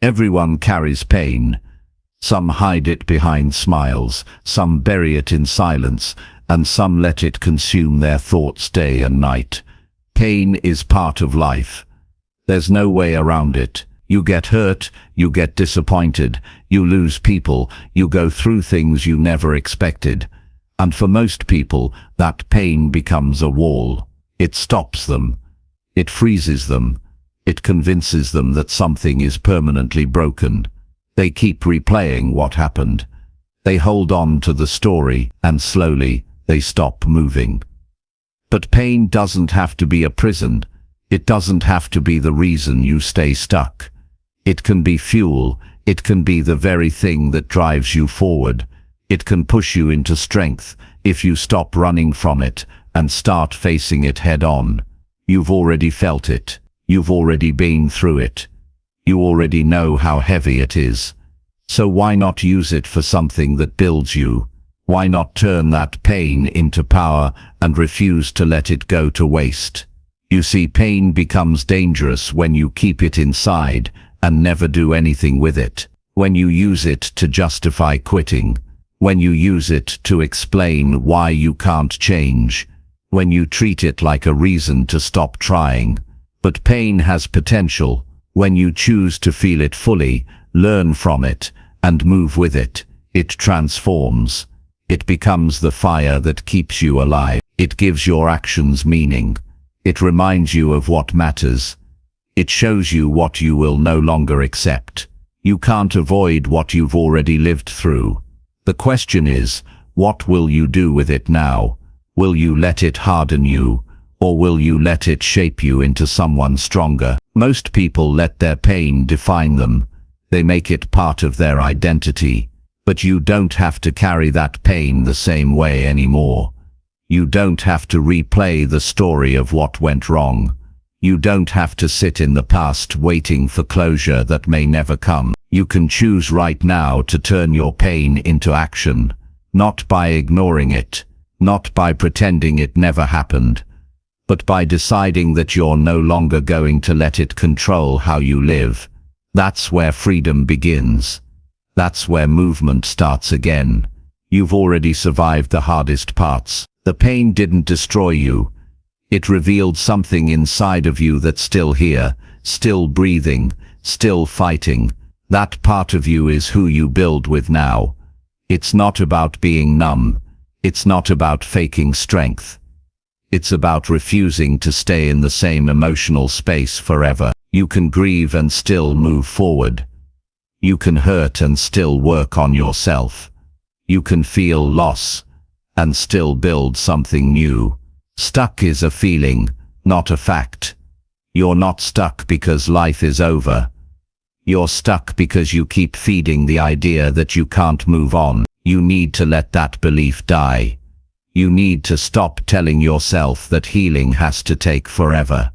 Everyone carries pain. Some hide it behind smiles, some bury it in silence, and some let it consume their thoughts day and night. Pain is part of life. There's no way around it. You get hurt, you get disappointed, you lose people, you go through things you never expected. And for most people, that pain becomes a wall. It stops them. It freezes them. It convinces them that something is permanently broken. They keep replaying what happened. They hold on to the story, and slowly, they stop moving. But pain doesn't have to be a prison. It doesn't have to be the reason you stay stuck. It can be fuel. It can be the very thing that drives you forward. It can push you into strength if you stop running from it and start facing it head on. You've already felt it. You've already been through it. You already know how heavy it is. So why not use it for something that builds you? Why not turn that pain into power and refuse to let it go to waste? You see, pain becomes dangerous when you keep it inside and never do anything with it. When you use it to justify quitting. When you use it to explain why you can't change. When you treat it like a reason to stop trying. But pain has potential. When you choose to feel it fully, learn from it, and move with it, it transforms. It becomes the fire that keeps you alive. It gives your actions meaning. It reminds you of what matters. It shows you what you will no longer accept. You can't avoid what you've already lived through. The question is, what will you do with it now? Will you let it harden you, or will you let it shape you into someone stronger? Most people let their pain define them. They make it part of their identity. But you don't have to carry that pain the same way anymore. You don't have to replay the story of what went wrong. You don't have to sit in the past waiting for closure that may never come. You can choose right now to turn your pain into action, not by ignoring it, not by pretending it never happened, but by deciding that you're no longer going to let it control how you live. That's where freedom begins. That's where movement starts again. You've already survived the hardest parts. The pain didn't destroy you. It revealed something inside of you that's still here, still breathing, still fighting. That part of you is who you build with now. It's not about being numb. It's not about faking strength. It's about refusing to stay in the same emotional space forever. You can grieve and still move forward. You can hurt and still work on yourself. You can feel loss and still build something new. Stuck is a feeling, not a fact. You're not stuck because life is over. You're stuck because you keep feeding the idea that you can't move on. You need to let that belief die. You need to stop telling yourself that healing has to take forever.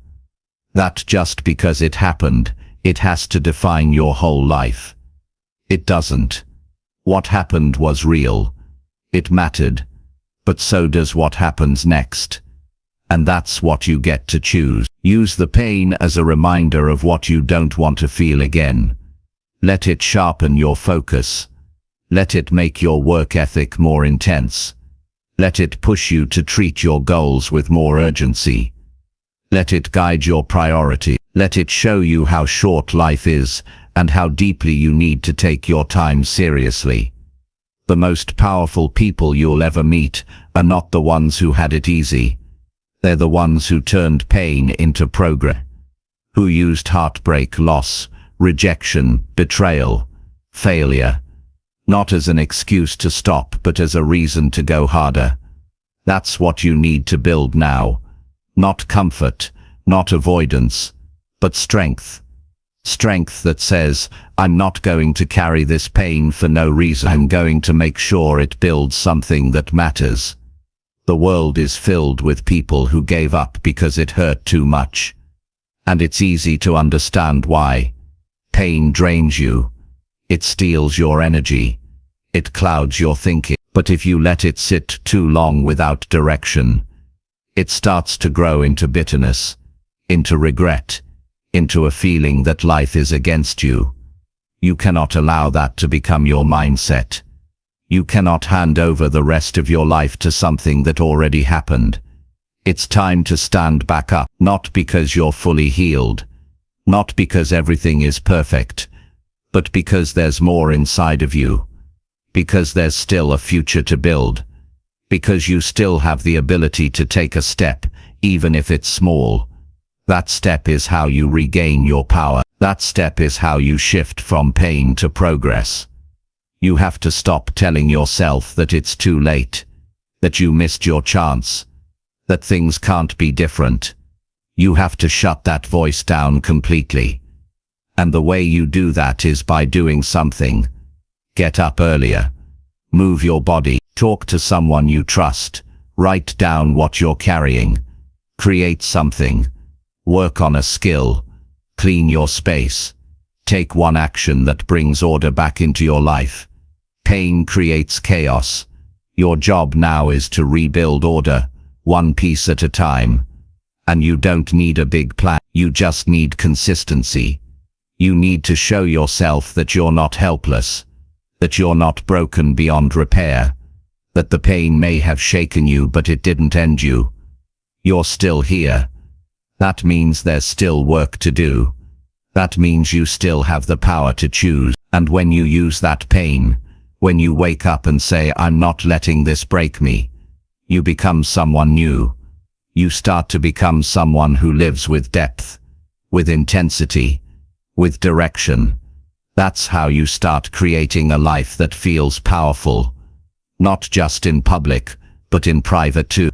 That just because it happened, it has to define your whole life. It doesn't. What happened was real. It mattered. But so does what happens next. And that's what you get to choose. Use the pain as a reminder of what you don't want to feel again. Let it sharpen your focus. Let it make your work ethic more intense. Let it push you to treat your goals with more urgency. Let it guide your priority. Let it show you how short life is and how deeply you need to take your time seriously. The most powerful people you'll ever meet are not the ones who had it easy. They're the ones who turned pain into progress, who used heartbreak, loss, rejection, betrayal, failure, not as an excuse to stop, but as a reason to go harder. That's what you need to build now. Not comfort, not avoidance, but strength. Strength that says, I'm not going to carry this pain for no reason. I'm going to make sure it builds something that matters. The world is filled with people who gave up because it hurt too much. And it's easy to understand why. Pain drains you. It steals your energy. It clouds your thinking. But if you let it sit too long without direction, it starts to grow into bitterness, into regret, into a feeling that life is against you. You cannot allow that to become your mindset. You cannot hand over the rest of your life to something that already happened. It's time to stand back up, not because you're fully healed, not because everything is perfect, but because there's more inside of you, because there's still a future to build, because you still have the ability to take a step, even if it's small. That step is how you regain your power. That step is how you shift from pain to progress. You have to stop telling yourself that it's too late, that you missed your chance, that things can't be different. You have to shut that voice down completely. And the way you do that is by doing something. Get up earlier. Move your body. Talk to someone you trust. Write down what you're carrying. Create something. Work on a skill. Clean your space. Take one action that brings order back into your life. Pain creates chaos. Your job now is to rebuild order, one piece at a time. And you don't need a big plan. You just need consistency. You need to show yourself that you're not helpless, that you're not broken beyond repair, that the pain may have shaken you but it didn't end you. You're still here. That means there's still work to do. That means you still have the power to choose. And when you use that pain, when you wake up and say, I'm not letting this break me, you become someone new. You start to become someone who lives with depth, with intensity, with direction. That's how you start creating a life that feels powerful, not just in public, but in private too.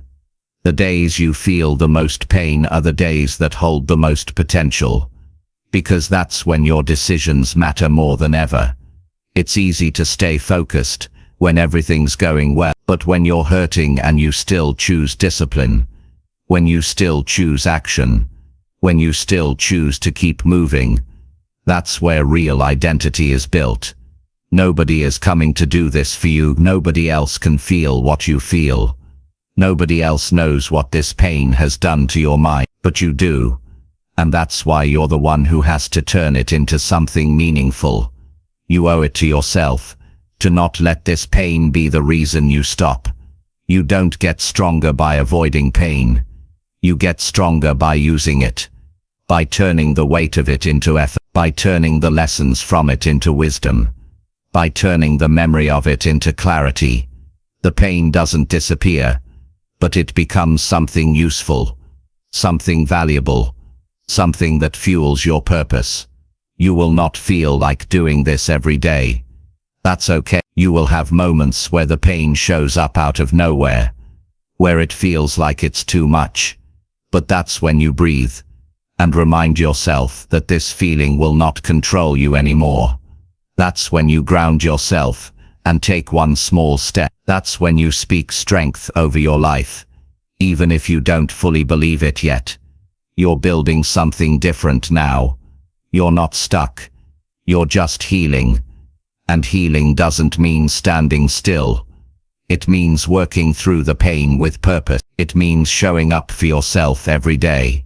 The days you feel the most pain are the days that hold the most potential, because that's when your decisions matter more than ever. It's easy to stay focused when everything's going well, but when you're hurting and you still choose discipline, when you still choose action, when you still choose to keep moving. That's where real identity is built. Nobody is coming to do this for you. Nobody else can feel what you feel. Nobody else knows what this pain has done to your mind, but you do. And that's why you're the one who has to turn it into something meaningful. You owe it to yourself to not let this pain be the reason you stop. You don't get stronger by avoiding pain. You get stronger by using it, by turning the weight of it into effort, by turning the lessons from it into wisdom, by turning the memory of it into clarity. The pain doesn't disappear, but it becomes something useful, something valuable, something that fuels your purpose. You will not feel like doing this every day. That's okay. You will have moments where the pain shows up out of nowhere, where it feels like it's too much. But that's when you breathe and remind yourself that this feeling will not control you anymore. That's when you ground yourself and take one small step. That's when you speak strength over your life, even if you don't fully believe it yet. You're building something different now. You're not stuck. You're just healing. And healing doesn't mean standing still. It means working through the pain with purpose. It means showing up for yourself every day,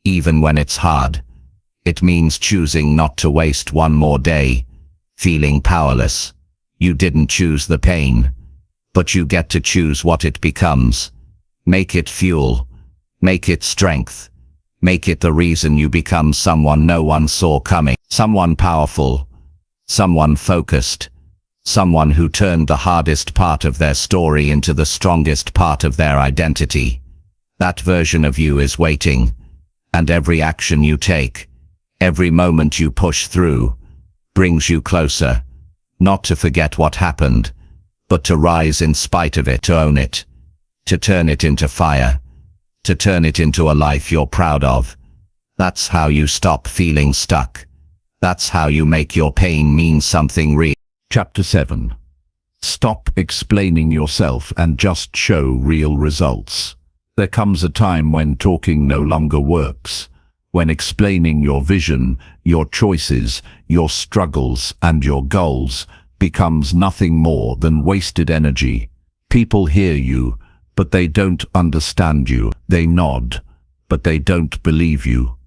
even when it's hard. It means choosing not to waste one more day feeling powerless. You didn't choose the pain, but you get to choose what it becomes. Make it fuel. Make it strength. Make it the reason you become someone no one saw coming. Someone powerful. Someone focused. Someone who turned the hardest part of their story into the strongest part of their identity. That version of you is waiting. And every action you take, every moment you push through, brings you closer. Not to forget what happened, but to rise in spite of it, to own it, to turn it into fire, to turn it into a life you're proud of. That's how you stop feeling stuck. That's how you make your pain mean something real. Chapter 7. Stop explaining yourself and just show real results. There comes a time when talking no longer works, when explaining your vision, your choices, your struggles, and your goals becomes nothing more than wasted energy. People hear you, but they don't understand you. They nod, but they don't believe you.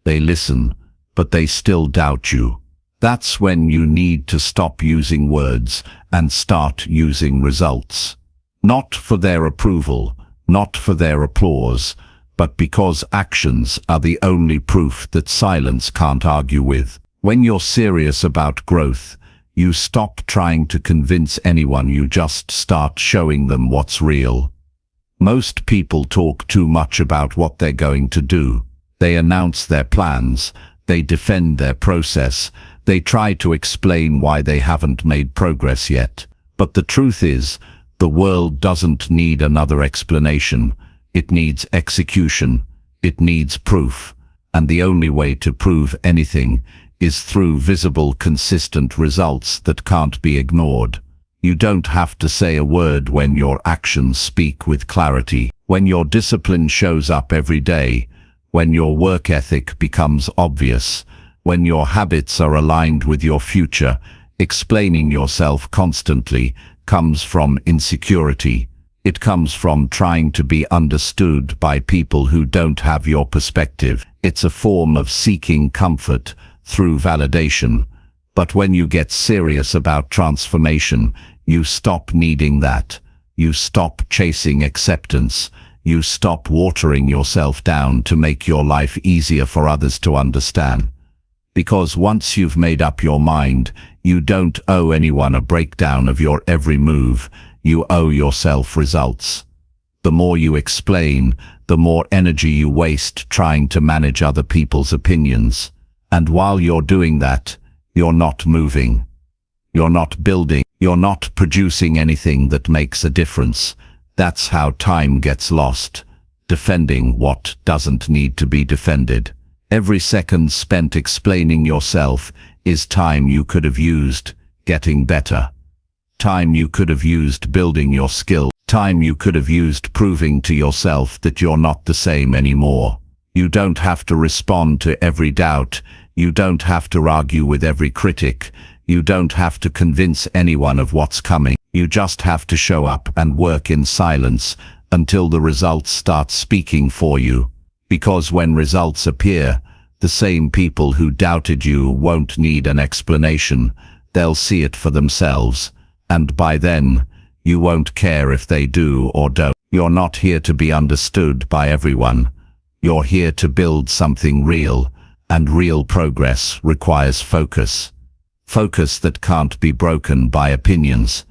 They listen, but they still doubt you. That's when you need to stop using words and start using results. Not for their approval, not for their applause, but because actions are the only proof that silence can't argue with. When you're serious about growth, you stop trying to convince anyone, you just start showing them what's real. Most people talk too much about what they're going to do. They announce their plans, they defend their process, they try to explain why they haven't made progress yet. But the truth is, the world doesn't need another explanation. It needs execution. It needs proof. And the only way to prove anything is through visible, consistent results that can't be ignored. You don't have to say a word when your actions speak with clarity. When your discipline shows up every day, when your work ethic becomes obvious, when your habits are aligned with your future, explaining yourself constantly comes from insecurity. It comes from trying to be understood by people who don't have your perspective. It's a form of seeking comfort through validation. But when you get serious about transformation, you stop needing that. You stop chasing acceptance. You stop watering yourself down to make your life easier for others to understand. Because once you've made up your mind, you don't owe anyone a breakdown of your every move. You owe yourself results. The more you explain, the more energy you waste trying to manage other people's opinions. And while you're doing that, you're not moving. You're not building. You're not producing anything that makes a difference. That's how time gets lost, defending what doesn't need to be defended. Every second spent explaining yourself is time you could have used getting better. Time you could have used building your skill. Time you could have used proving to yourself that you're not the same anymore. You don't have to respond to every doubt. You don't have to argue with every critic. You don't have to convince anyone of what's coming. You just have to show up and work in silence until the results start speaking for you. Because when results appear, the same people who doubted you won't need an explanation. They'll see it for themselves. And by then, you won't care if they do or don't. You're not here to be understood by everyone. You're here to build something real, and real progress requires focus. Focus that can't be broken by opinions.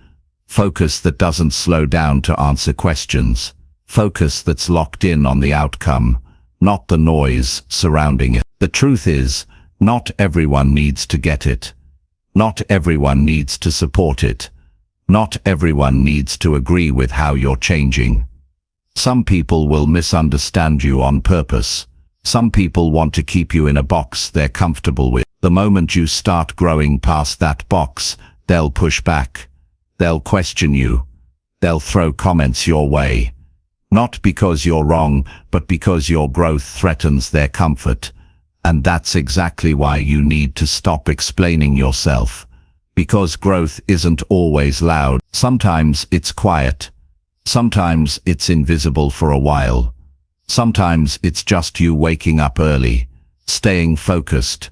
Focus that doesn't slow down to answer questions. Focus that's locked in on the outcome, not the noise surrounding it. The truth is, not everyone needs to get it. Not everyone needs to support it. Not everyone needs to agree with how you're changing. Some people will misunderstand you on purpose. Some people want to keep you in a box they're comfortable with. The moment you start growing past that box, they'll push back. They'll question you. They'll throw comments your way. Not because you're wrong, but because your growth threatens their comfort. And that's exactly why you need to stop explaining yourself. Because growth isn't always loud. Sometimes it's quiet. Sometimes it's invisible for a while. Sometimes it's just you waking up early, staying focused,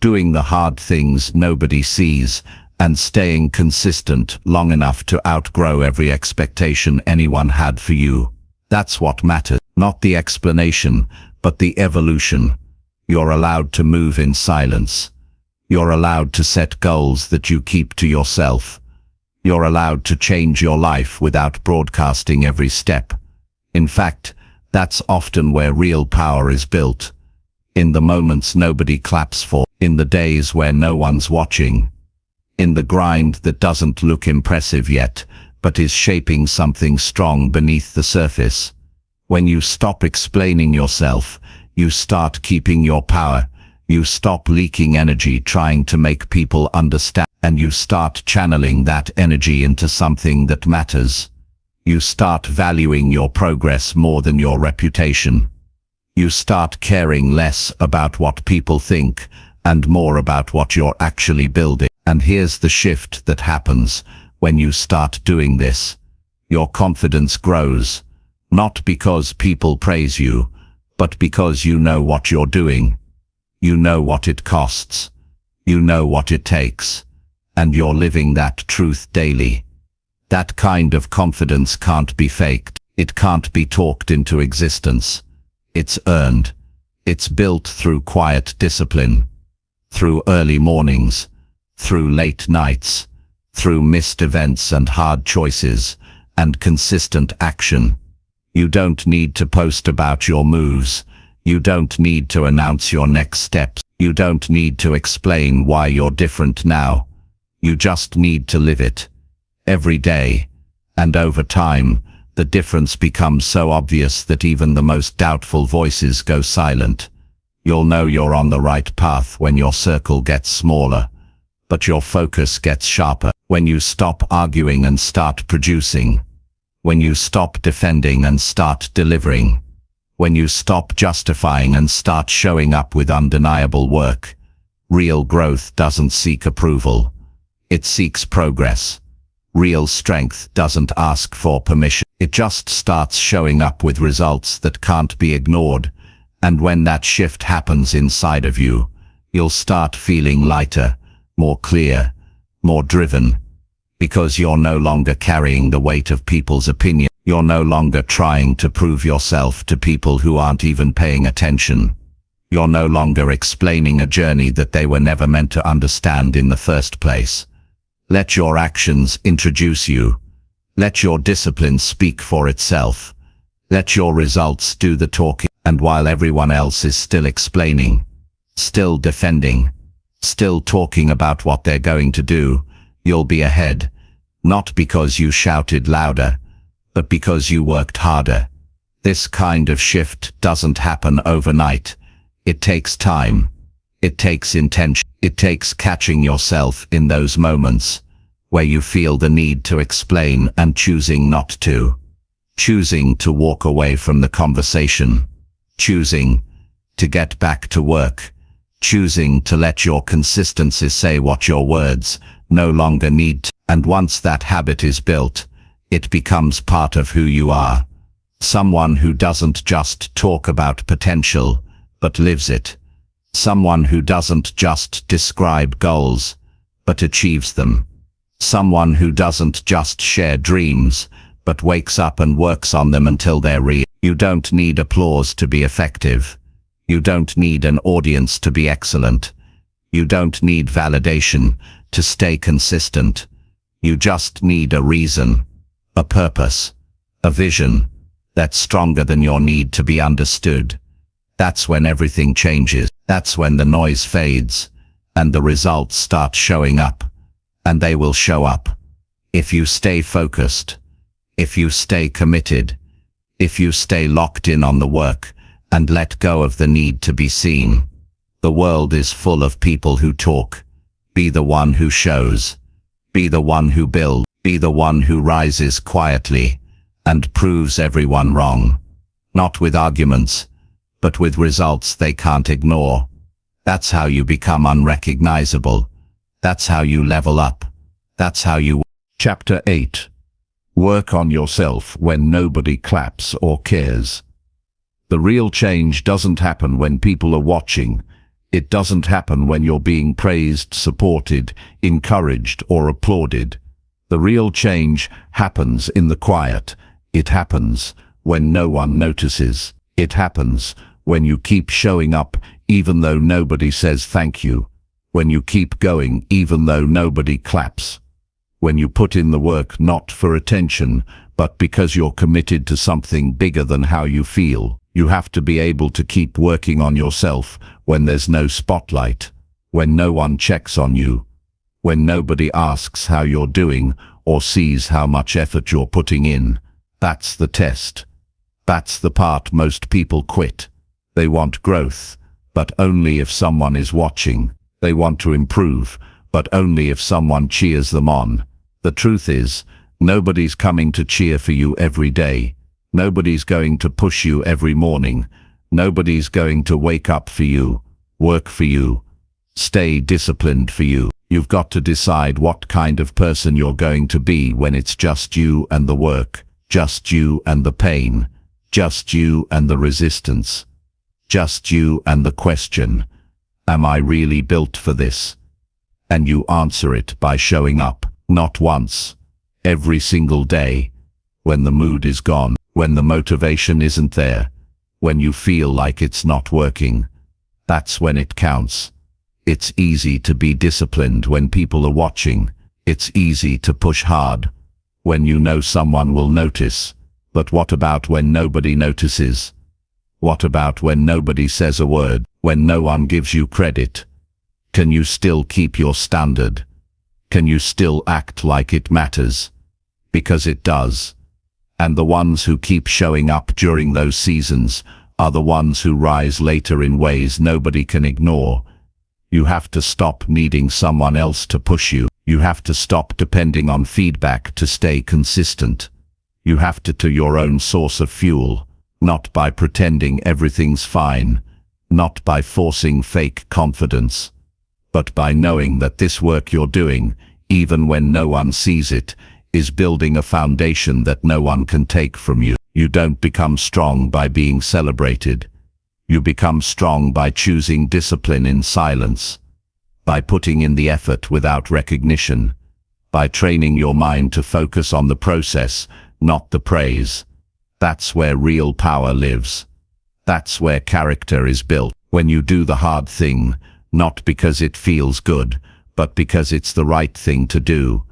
doing the hard things nobody sees, and staying consistent long enough to outgrow every expectation anyone had for you. That's what matters. Not the explanation, but the evolution. You're allowed to move in silence. You're allowed to set goals that you keep to yourself. You're allowed to change your life without broadcasting every step. In fact, that's often where real power is built. In the moments nobody claps for, in the days where no one's watching, in the grind that doesn't look impressive yet, but is shaping something strong beneath the surface. When you stop explaining yourself, you start keeping your power. You stop leaking energy trying to make people understand, and you start channeling that energy into something that matters. You start valuing your progress more than your reputation. You start caring less about what people think and more about what you're actually building. And here's the shift that happens when you start doing this. Your confidence grows, not because people praise you, but because you know what you're doing. You know what it costs. You know what it takes. And you're living that truth daily. That kind of confidence can't be faked. It can't be talked into existence. It's earned. It's built through quiet discipline, through early mornings, through late nights, through missed events and hard choices, and consistent action. You don't need to post about your moves. You don't need to announce your next steps. You don't need to explain why you're different now. You just need to live it. Every day. And over time, the difference becomes so obvious that even the most doubtful voices go silent. You'll know you're on the right path when your circle gets smaller, but your focus gets sharper. When you stop arguing and start producing. When you stop defending and start delivering. When you stop justifying and start showing up with undeniable work. Real growth doesn't seek approval. It seeks progress. Real strength doesn't ask for permission. It just starts showing up with results that can't be ignored. And when that shift happens inside of you, you'll start feeling lighter, more clear, more driven. Because you're no longer carrying the weight of people's opinion. You're no longer trying to prove yourself to people who aren't even paying attention. You're no longer explaining a journey that they were never meant to understand in the first place. Let your actions introduce you. Let your discipline speak for itself. Let your results do the talking. And while everyone else is still explaining, still defending, still talking about what they're going to do, you'll be ahead. Not because you shouted louder, but because you worked harder. This kind of shift doesn't happen overnight. It takes time. It takes intention. It takes catching yourself in those moments where you feel the need to explain and choosing not to. Choosing to walk away from the conversation. Choosing to get back to work, choosing to let your consistency say what your words no longer need to. And once that habit is built, it becomes part of who you are. Someone who doesn't just talk about potential, but lives it. Someone who doesn't just describe goals, but achieves them. Someone who doesn't just share dreams, but wakes up and works on them until they're real. You don't need applause to be effective. You don't need an audience to be excellent. You don't need validation to stay consistent. You just need a reason, a purpose, a vision that's stronger than your need to be understood. That's when everything changes. That's when the noise fades and the results start showing up. And they will show up if you stay focused, if you stay committed, if you stay locked in on the work and let go of the need to be seen. The world is full of people who talk. Be the one who shows. Be the one who builds. Be the one who rises quietly and proves everyone wrong. Not with arguments, but with results they can't ignore. That's how you become unrecognizable. That's how you level up. That's how you... Chapter 8. Work on yourself when nobody claps or cares. The real change doesn't happen when people are watching. It doesn't happen when you're being praised, supported, encouraged, or applauded. The real change happens in the quiet. It happens when no one notices. It happens when you keep showing up even though nobody says thank you. When you keep going even though nobody claps. When you put in the work not for attention, but because you're committed to something bigger than how you feel. You have to be able to keep working on yourself when there's no spotlight, when no one checks on you, when nobody asks how you're doing or sees how much effort you're putting in. That's the test. That's the part most people quit. They want growth, but only if someone is watching. They want to improve, but only if someone cheers them on. The truth is, nobody's coming to cheer for you every day. Nobody's going to push you every morning. Nobody's going to wake up for you, work for you, stay disciplined for you. You've got to decide what kind of person you're going to be when it's just you and the work, just you and the pain, just you and the resistance, just you and the question, am I really built for this? And you answer it by showing up, not once, every single day, when the mood is gone, when the motivation isn't there, when you feel like it's not working. That's when it counts. It's easy to be disciplined when people are watching. It's easy to push hard when you know someone will notice. But what about when nobody notices? What about when nobody says a word, when no one gives you credit? Can you still keep your standard? Can you still act like it matters? Because it does. And the ones who keep showing up during those seasons are the ones who rise later in ways nobody can ignore. You have to stop needing someone else to push you. You have to stop depending on feedback to stay consistent. You have to your own source of fuel, not by pretending everything's fine, not by forcing fake confidence, but by knowing that this work you're doing, even when no one sees it, is building a foundation that no one can take from you. You don't become strong by being celebrated. You become strong by choosing discipline in silence, by putting in the effort without recognition, by training your mind to focus on the process, not the praise. That's where real power lives. That's where character is built. When you do the hard thing, not because it feels good, but because it's the right thing to do.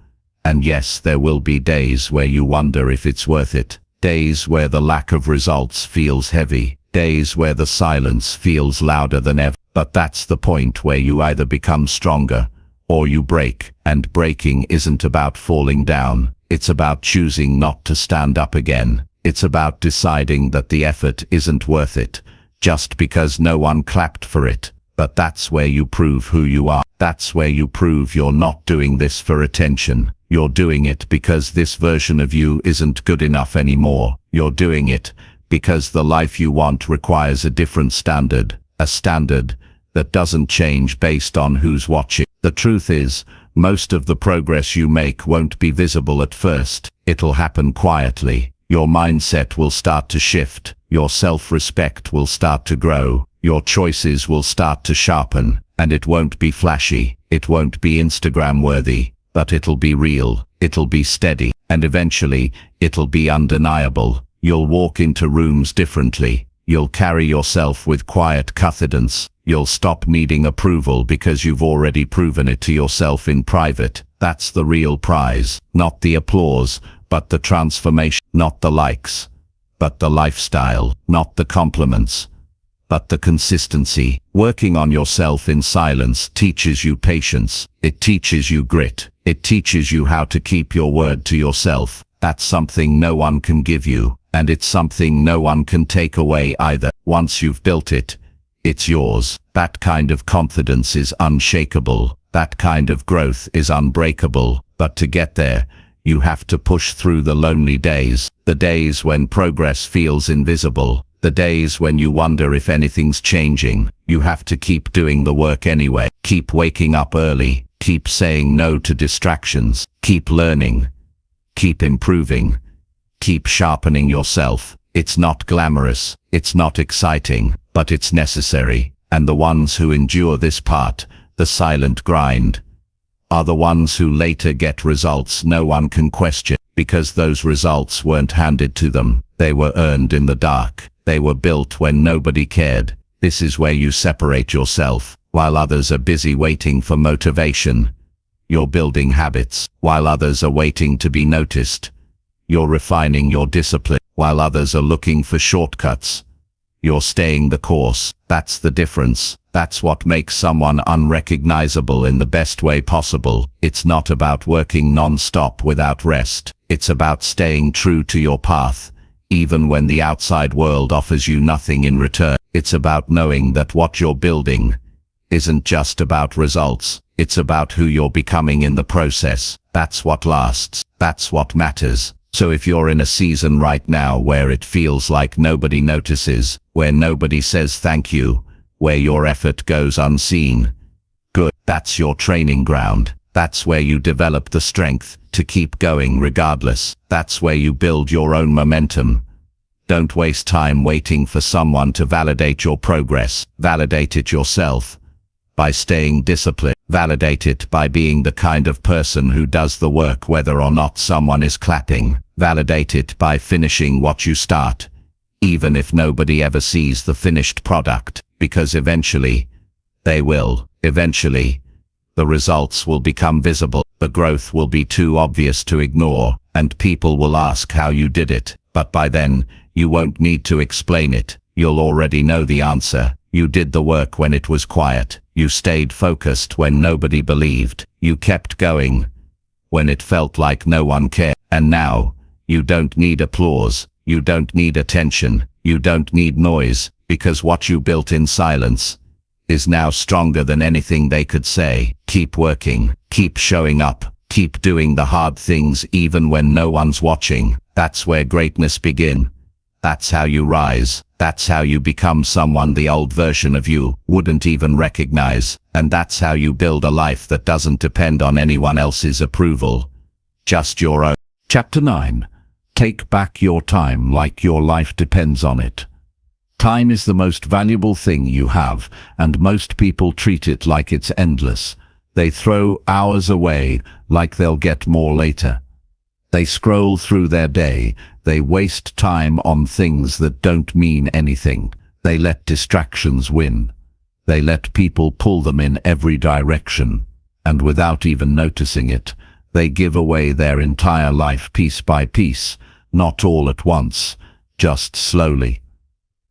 And yes, there will be days where you wonder if it's worth it. Days where the lack of results feels heavy. Days where the silence feels louder than ever. But that's the point where you either become stronger or you break. And breaking isn't about falling down. It's about choosing not to stand up again. It's about deciding that the effort isn't worth it, just because no one clapped for it. But that's where you prove who you are. That's where you prove you're not doing this for attention. You're doing it because this version of you isn't good enough anymore. You're doing it because the life you want requires a different standard, a standard that doesn't change based on who's watching. The truth is, most of the progress you make won't be visible at first. It'll happen quietly. Your mindset will start to shift. Your self-respect will start to grow. Your choices will start to sharpen. And it won't be flashy. It won't be Instagram-worthy. But it'll be real. It'll be steady. And eventually, it'll be undeniable. You'll walk into rooms differently. You'll carry yourself with quiet confidence. You'll stop needing approval because you've already proven it to yourself in private. That's the real prize. Not the applause, but the transformation. Not the likes, but the lifestyle. Not the compliments, but the consistency. Working on yourself in silence teaches you patience. It teaches you grit. It teaches you how to keep your word to yourself. That's something no one can give you, and it's something no one can take away either. Once you've built it, it's yours. That kind of confidence is unshakable. That kind of growth is unbreakable. But to get there, you have to push through the lonely days. The days when progress feels invisible. The days when you wonder if anything's changing. You have to keep doing the work anyway. Keep waking up early. Keep saying no to distractions. Keep learning. Keep improving. Keep sharpening yourself. It's not glamorous. It's not exciting. But it's necessary. And the ones who endure this part, the silent grind, are the ones who later get results no one can question, because those results weren't handed to them. They were earned in the dark. They were built when nobody cared. This is where you separate yourself. While others are busy waiting for motivation, you're building habits. While others are waiting to be noticed, you're refining your discipline. While others are looking for shortcuts, you're staying the course. That's the difference. That's what makes someone unrecognizable in the best way possible. It's not about working non-stop without rest. It's about staying true to your path, even when the outside world offers you nothing in return. It's about knowing that what you're building isn't just about results. It's about who you're becoming in the process. That's what lasts. That's what matters. So if you're in a season right now where it feels like nobody notices, where nobody says thank you, where your effort goes unseen, good. That's your training ground. That's where you develop the strength to keep going regardless. That's where you build your own momentum. Don't waste time waiting for someone to validate your progress. Validate it yourself by staying disciplined. Validate it by being the kind of person who does the work whether or not someone is clapping. Validate it by finishing what you start, even if nobody ever sees the finished product, because eventually, they will. Eventually, the results will become visible. The growth will be too obvious to ignore, and people will ask how you did it. But by then, you won't need to explain it. You'll already know the answer. You did the work when it was quiet. You stayed focused when nobody believed. You kept going when it felt like no one cared. And now, you don't need applause. You don't need attention. You don't need noise, because what you built in silence is now stronger than anything they could say. Keep working. Keep showing up. Keep doing the hard things even when no one's watching. That's where greatness begins. That's how you rise. That's how you become someone the old version of you wouldn't even recognize. And that's how you build a life that doesn't depend on anyone else's approval. Just your own. Chapter 9. Take back your time like your life depends on it. Time is the most valuable thing you have, and most people treat it like it's endless. They throw hours away like they'll get more later. They scroll through their day. They waste time on things that don't mean anything. They let distractions win. They let people pull them in every direction. And without even noticing it, they give away their entire life piece by piece, not all at once, just slowly.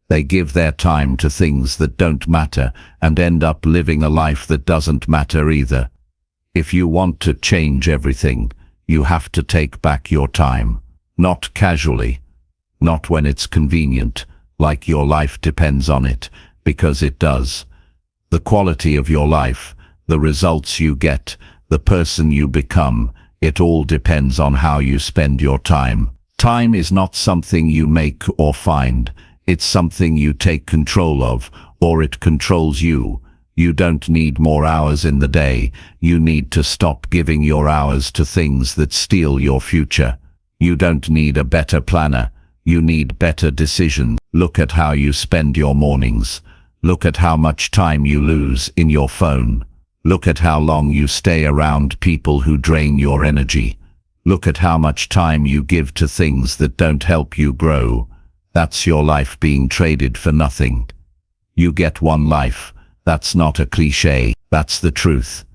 They give their time to things that don't matter and end up living a life that doesn't matter either. If you want to change everything, you have to take back your time. Not casually, not when it's convenient, like your life depends on it, because it does. The quality of your life, the results you get, the person you become, it all depends on how you spend your time. Time is not something you make or find. It's something you take control of, or it controls you. You don't need more hours in the day. You need to stop giving your hours to things that steal your future. You don't need a better planner. You need better decisions. Look at how you spend your mornings. Look at how much time you lose in your phone. Look at how long you stay around people who drain your energy. Look at how much time you give to things that don't help you grow. That's your life being traded for nothing. You get one life. That's not a cliche. That's the truth.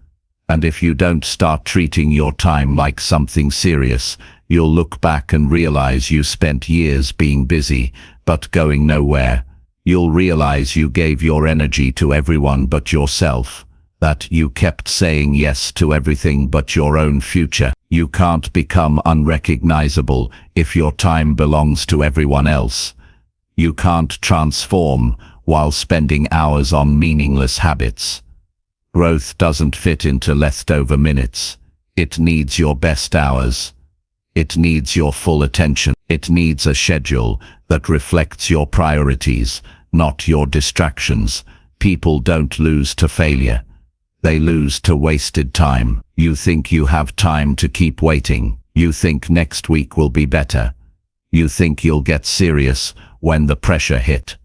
And if you don't start treating your time like something serious, you'll look back and realize you spent years being busy, but going nowhere. You'll realize you gave your energy to everyone but yourself. That you kept saying yes to everything but your own future. You can't become unrecognizable if your time belongs to everyone else. You can't transform while spending hours on meaningless habits. Growth doesn't fit into leftover minutes. It needs your best hours. It needs your full attention. It needs a schedule that reflects your priorities, not your distractions. People don't lose to failure. They lose to wasted time. You think you have time to keep waiting. You think next week will be better. You think you'll get serious when the pressure hit.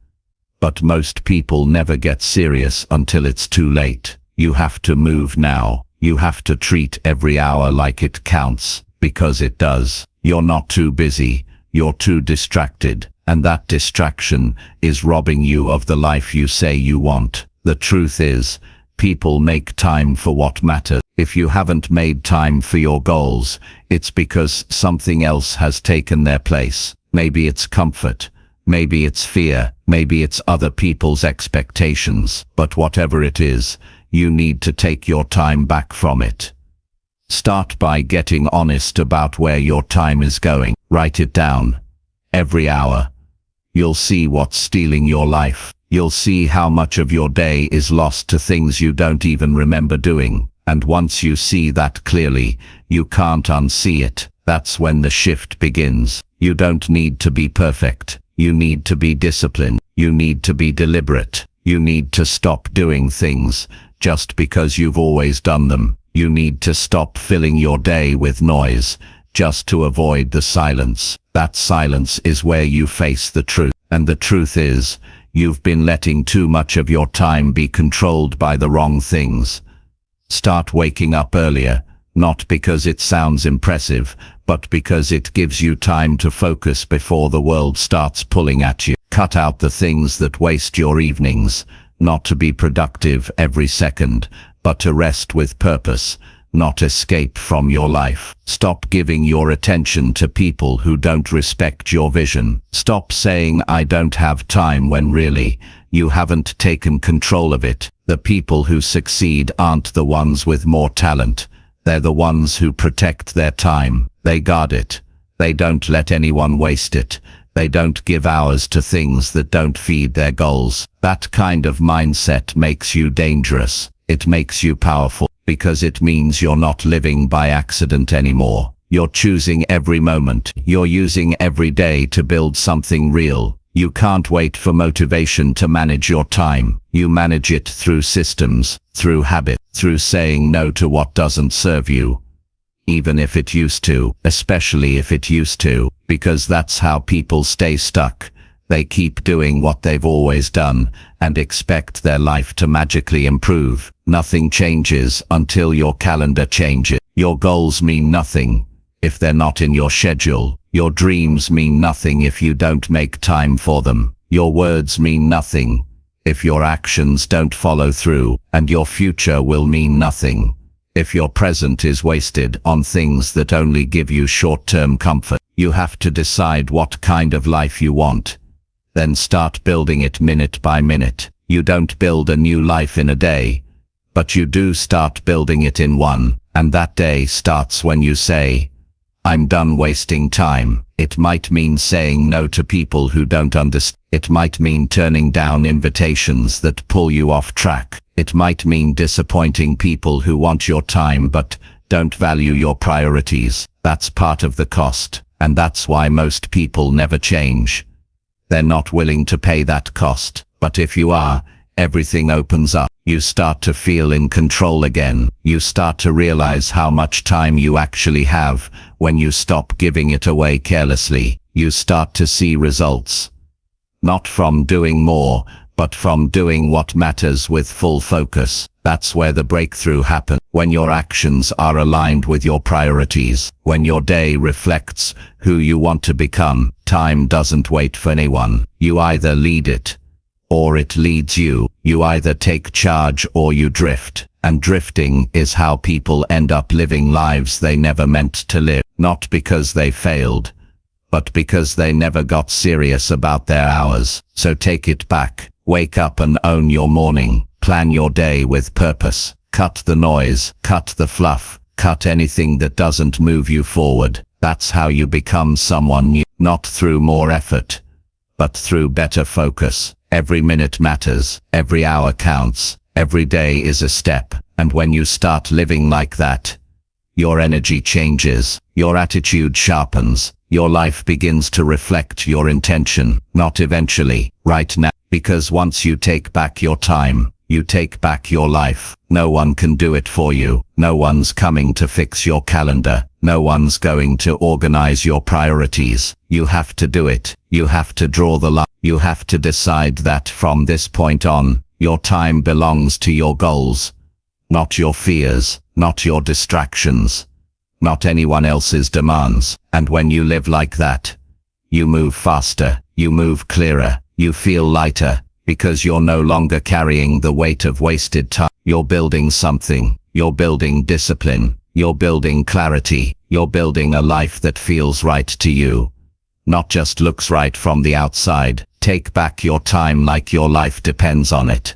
But most people never get serious until it's too late. You have to move now. You have to treat every hour like it counts, because it does. You're not too busy. You're too distracted. And that distraction is robbing you of the life you say you want. The truth is, people make time for what matters. If you haven't made time for your goals, it's because something else has taken their place. Maybe it's comfort. Maybe it's fear. Maybe it's other people's expectations. But whatever it is, you need to take your time back from it. Start by getting honest about where your time is going. Write it down. Every hour. You'll see what's stealing your life. You'll see how much of your day is lost to things you don't even remember doing. And once you see that clearly, you can't unsee it. That's when the shift begins. You don't need to be perfect. You need to be disciplined. You need to be deliberate. You need to stop doing things just because you've always done them. You need to stop filling your day with noise just to avoid the silence. That silence is where you face the truth. And the truth is, you've been letting too much of your time be controlled by the wrong things. Start waking up earlier, not because it sounds impressive, but because it gives you time to focus before the world starts pulling at you. Cut out the things that waste your evenings, not to be productive every second, but to rest with purpose, not escape from your life. Stop giving your attention to people who don't respect your vision. Stop saying I don't have time when really, you haven't taken control of it. The people who succeed aren't the ones with more talent. They're the ones who protect their time. They guard it. They don't let anyone waste it. They don't give hours to things that don't feed their goals. That kind of mindset makes you dangerous. It makes you powerful, because it means you're not living by accident anymore. You're choosing every moment. You're using every day to build something real. You can't wait for motivation to manage your time. You manage it through systems, through habit, through saying no to what doesn't serve you. Even if it used to, especially if it used to, because that's how people stay stuck. They keep doing what they've always done and expect their life to magically improve. Nothing changes until your calendar changes. Your goals mean nothing if they're not in your schedule. Your dreams mean nothing if you don't make time for them. Your words mean nothing if your actions don't follow through, and your future will mean nothing if your present is wasted on things that only give you short-term comfort. You have to decide what kind of life you want. Then start building it minute by minute. You don't build a new life in a day, but you do start building it in one, and that day starts when you say, I'm done wasting time. It might mean saying no to people who don't understand. It might mean turning down invitations that pull you off track. It might mean disappointing people who want your time but don't value your priorities. That's part of the cost, and that's why most people never change. They're not willing to pay that cost. But if you are, everything opens up. You start to feel in control again. You start to realize how much time you actually have when you stop giving it away carelessly. You start to see results. Not from doing more, but from doing what matters with full focus. That's where the breakthrough happens. When your actions are aligned with your priorities. When your day reflects who you want to become. Time doesn't wait for anyone. You either lead it, or it leads you. You either take charge or you drift. And drifting is how people end up living lives they never meant to live. Not because they failed, but because they never got serious about their hours. So take it back. Wake up and own your morning. Plan your day with purpose. Cut the noise, cut the fluff, cut anything that doesn't move you forward. That's how you become someone new. Not through more effort, but through better focus. Every minute matters, every hour counts, every day is a step. And when you start living like that, your energy changes, your attitude sharpens, your life begins to reflect your intention. Not eventually, right now. Because once you take back your time, you take back your life. No one can do it for you. No one's coming to fix your calendar. No one's going to organize your priorities. You have to do it. You have to draw the line. You have to decide that from this point on, your time belongs to your goals, not your fears, not your distractions, not anyone else's demands. And when you live like that, you move faster, you move clearer, you feel lighter, because you're no longer carrying the weight of wasted time. You're building something. You're building discipline. You're building clarity. You're building a life that feels right to you, not just looks right from the outside. Take back your time like your life depends on it,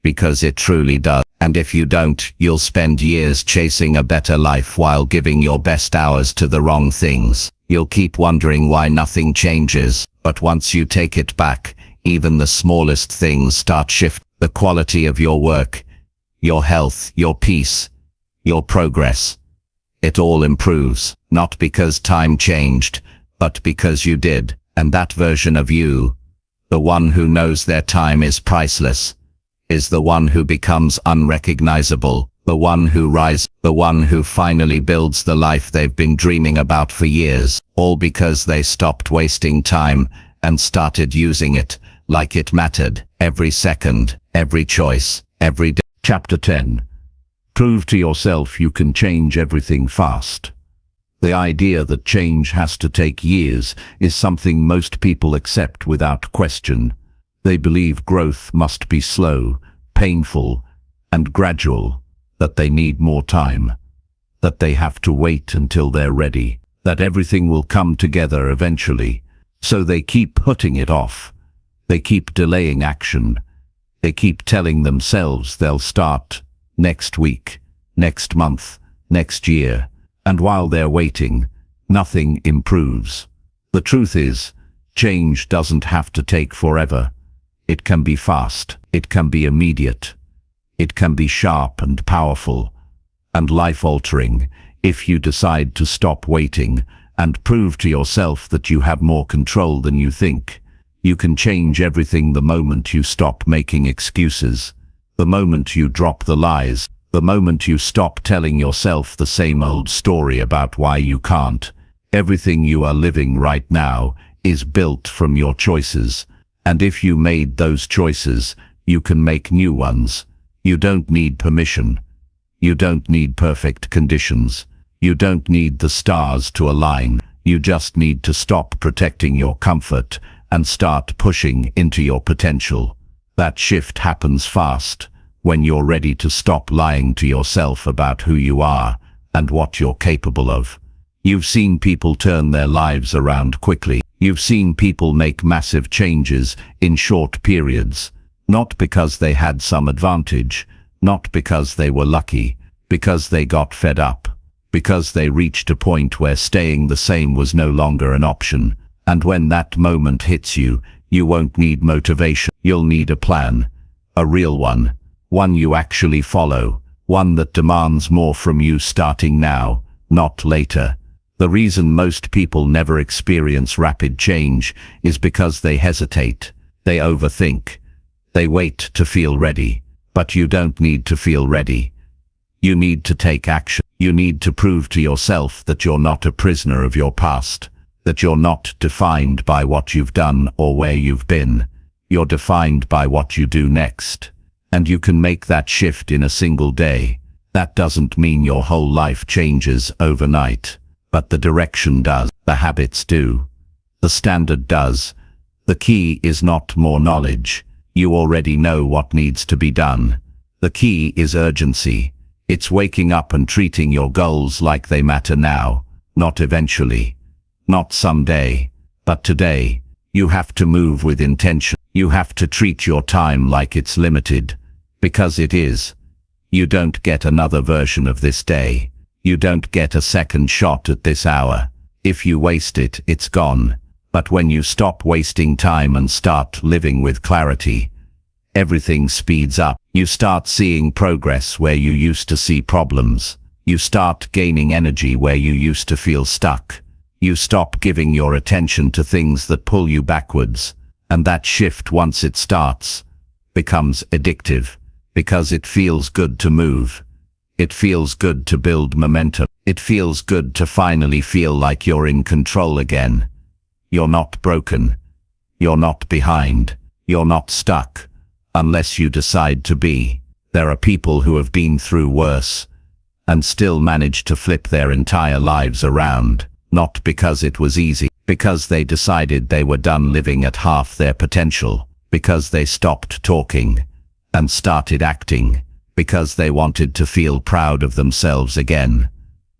because it truly does. And if you don't, you'll spend years chasing a better life while giving your best hours to the wrong things. You'll keep wondering why nothing changes. But once you take it back, even the smallest things start shifting. The quality of your work, your health, your peace, your progress. It all improves, not because time changed, but because you did. And that version of you, the one who knows their time is priceless, is the one who becomes unrecognizable, the one who rises, the one who finally builds the life they've been dreaming about for years, all because they stopped wasting time and started using it like it mattered. Every second, every choice, every day. Chapter 10. Prove to yourself you can change everything fast. The idea that change has to take years is something most people accept without question. They believe growth must be slow, painful, and gradual, that they need more time, that they have to wait until they're ready, that everything will come together eventually. So they keep putting it off. They keep delaying action. They keep telling themselves they'll start next week, next month, next year. And while they're waiting, nothing improves. The truth is, change doesn't have to take forever. It can be fast. It can be immediate. It can be sharp and powerful and life-altering if you decide to stop waiting and prove to yourself that you have more control than you think. You can change everything the moment you stop making excuses, the moment you drop the lies, the moment you stop telling yourself the same old story about why you can't. Everything you are living right now is built from your choices, and if you made those choices, you can make new ones. You don't need permission. You don't need perfect conditions. You don't need the stars to align. You just need to stop protecting your comfort and start pushing into your potential. That shift happens fast when you're ready to stop lying to yourself about who you are and what you're capable of. You've seen people turn their lives around quickly. You've seen people make massive changes in short periods, not because they had some advantage, not because they were lucky, because they got fed up, because they reached a point where staying the same was no longer an option. And when that moment hits you, you won't need motivation. You'll need a plan, a real one you actually follow, one that demands more from you starting now, not later. The reason most people never experience rapid change is because they hesitate, they overthink, They wait to feel ready, but you don't need to feel ready. You need to take action. You need to prove to yourself that you're not a prisoner of your past, that you're not defined by what you've done or where you've been. You're defined by what you do next. And you can make that shift in a single day. That doesn't mean your whole life changes overnight, but the direction does, the habits do, the standard does. The key is not more knowledge. You already know what needs to be done. The key is urgency. It's waking up and treating your goals like they matter now, not eventually, not someday, but today. You have to move with intention. You have to treat your time like it's limited, because it is. You don't get another version of this day. You don't get a second shot at this hour. If you waste it, it's gone. But when you stop wasting time and start living with clarity, everything speeds up. You start seeing progress where you used to see problems. You start gaining energy where you used to feel stuck. You stop giving your attention to things that pull you backwards. And that shift, once it starts, becomes addictive, because it feels good to move. It feels good to build momentum. It feels good to finally feel like you're in control again. You're not broken. You're not behind. You're not stuck. Unless you decide to be. There are people who have been through worse and still managed to flip their entire lives around, not because it was easy, because they decided they were done living at half their potential, because they stopped talking and started acting, because they wanted to feel proud of themselves again.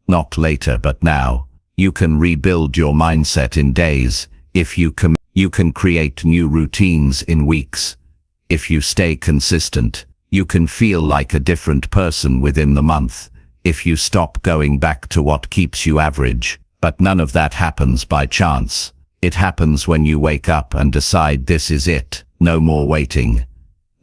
Not later, but now. You can rebuild your mindset in days. If you can create new routines in weeks. If you stay consistent, you can feel like a different person within the month. If you stop going back to what keeps you average. But none of that happens by chance. It happens when you wake up and decide this is it. No more waiting.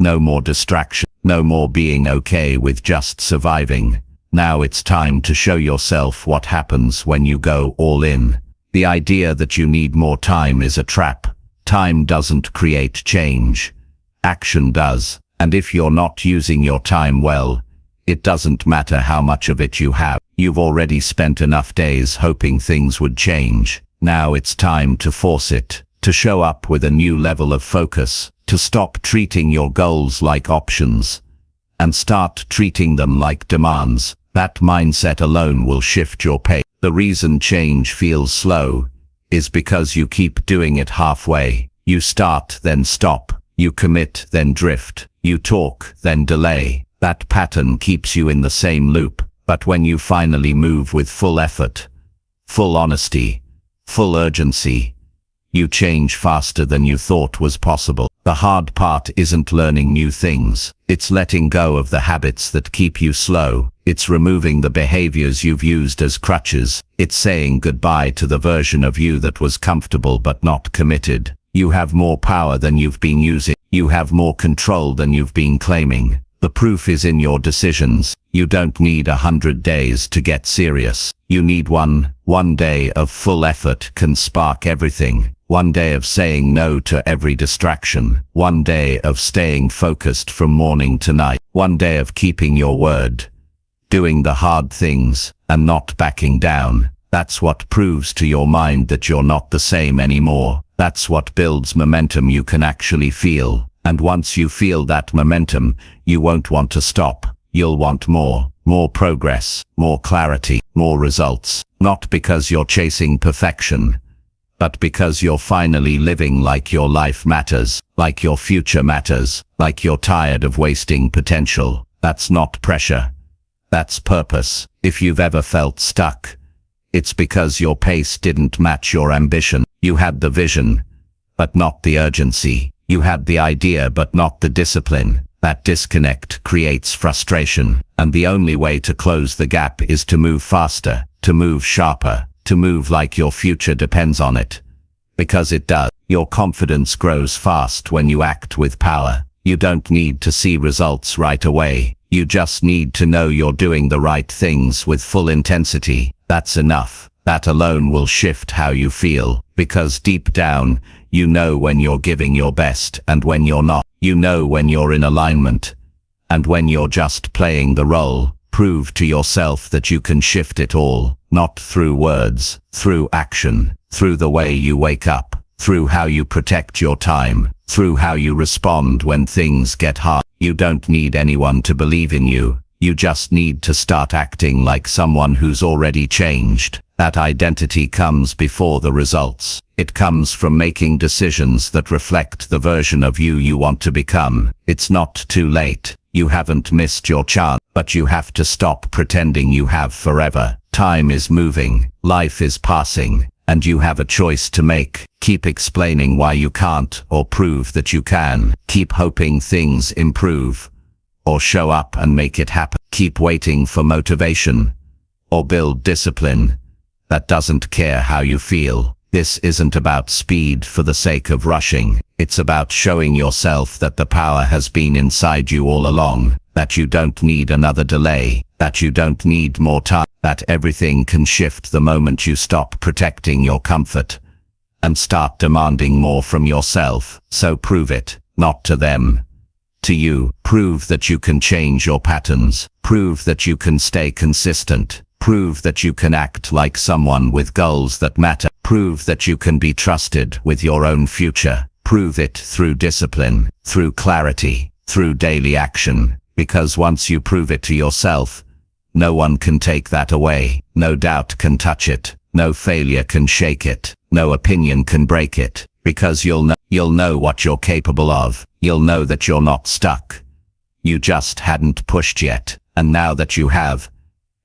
No more distraction. No more being okay with just surviving. Now it's time to show yourself what happens when you go all in. The idea that you need more time is a trap. Time doesn't create change. Action does. And if you're not using your time well, it doesn't matter how much of it you have. You've already spent enough days hoping things would change. Now it's time to force it, to show up with a new level of focus, to stop treating your goals like options, and start treating them like demands. That mindset alone will shift your pace. The reason change feels slow is because you keep doing it halfway. You start, then stop. You commit, then drift. You talk, then delay. That pattern keeps you in the same loop. But when you finally move with full effort, full honesty, full urgency, you change faster than you thought was possible. The hard part isn't learning new things. It's letting go of the habits that keep you slow. It's removing the behaviors you've used as crutches. It's saying goodbye to the version of you that was comfortable but not committed. You have more power than you've been using. You have more control than you've been claiming. The proof is in your decisions. You don't need 100 days to get serious. You need one. One day of full effort can spark everything. One day of saying no to every distraction. One day of staying focused from morning to night. One day of keeping your word. Doing the hard things and not backing down. That's what proves to your mind that you're not the same anymore. That's what builds momentum you can actually feel. And once you feel that momentum, you won't want to stop. You'll want more progress, more clarity, more results. Not because you're chasing perfection, but because you're finally living like your life matters, like your future matters, like you're tired of wasting potential. That's not pressure. That's purpose. If you've ever felt stuck, it's because your pace didn't match your ambition. You had the vision, but not the urgency. You had the idea, but not the discipline. That disconnect creates frustration, and the only way to close the gap is to move faster, to move sharper, to move like your future depends on it. Because it does. Your confidence grows fast when you act with power. You don't need to see results right away. You just need to know you're doing the right things with full intensity. That's enough. That alone will shift how you feel, because deep down, You know when you're giving your best and when you're not. You know when you're in alignment and when you're just playing the role. Prove to yourself that you can shift it all, not through words, through action, through the way you wake up, through how you protect your time, through how you respond when things get hard. You don't need anyone to believe in you. You just need to start acting like someone who's already changed. That identity comes before the results. It comes from making decisions that reflect the version of you want to become. It's not too late. You haven't missed your chance, but you have to stop pretending you have forever. Time is moving, life is passing, and you have a choice to make. Keep explaining why you can't, or prove that you can. Keep hoping things improve, or show up and make it happen. Keep waiting for motivation, or build discipline that doesn't care how you feel. This isn't about speed for the sake of rushing. It's about showing yourself that the power has been inside you all along, that you don't need another delay, that you don't need more time, that everything can shift the moment you stop protecting your comfort and start demanding more from yourself. So prove it, not to them, to you. Prove that you can change your patterns. Prove that you can stay consistent. Prove that you can act like someone with goals that matter. Prove that you can be trusted with your own future. Prove it through discipline, through clarity, through daily action. Because once you prove it to yourself, no one can take that away. No doubt can touch it. No failure can shake it. No opinion can break it. Because you'll know what you're capable of. You'll know that you're not stuck. You just hadn't pushed yet. And now that you have,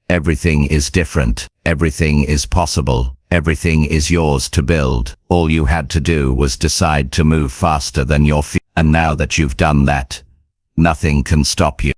everything is different. Everything is possible. Everything is yours to build. All you had to do was decide to move faster than your feet. And now that you've done that, nothing can stop you.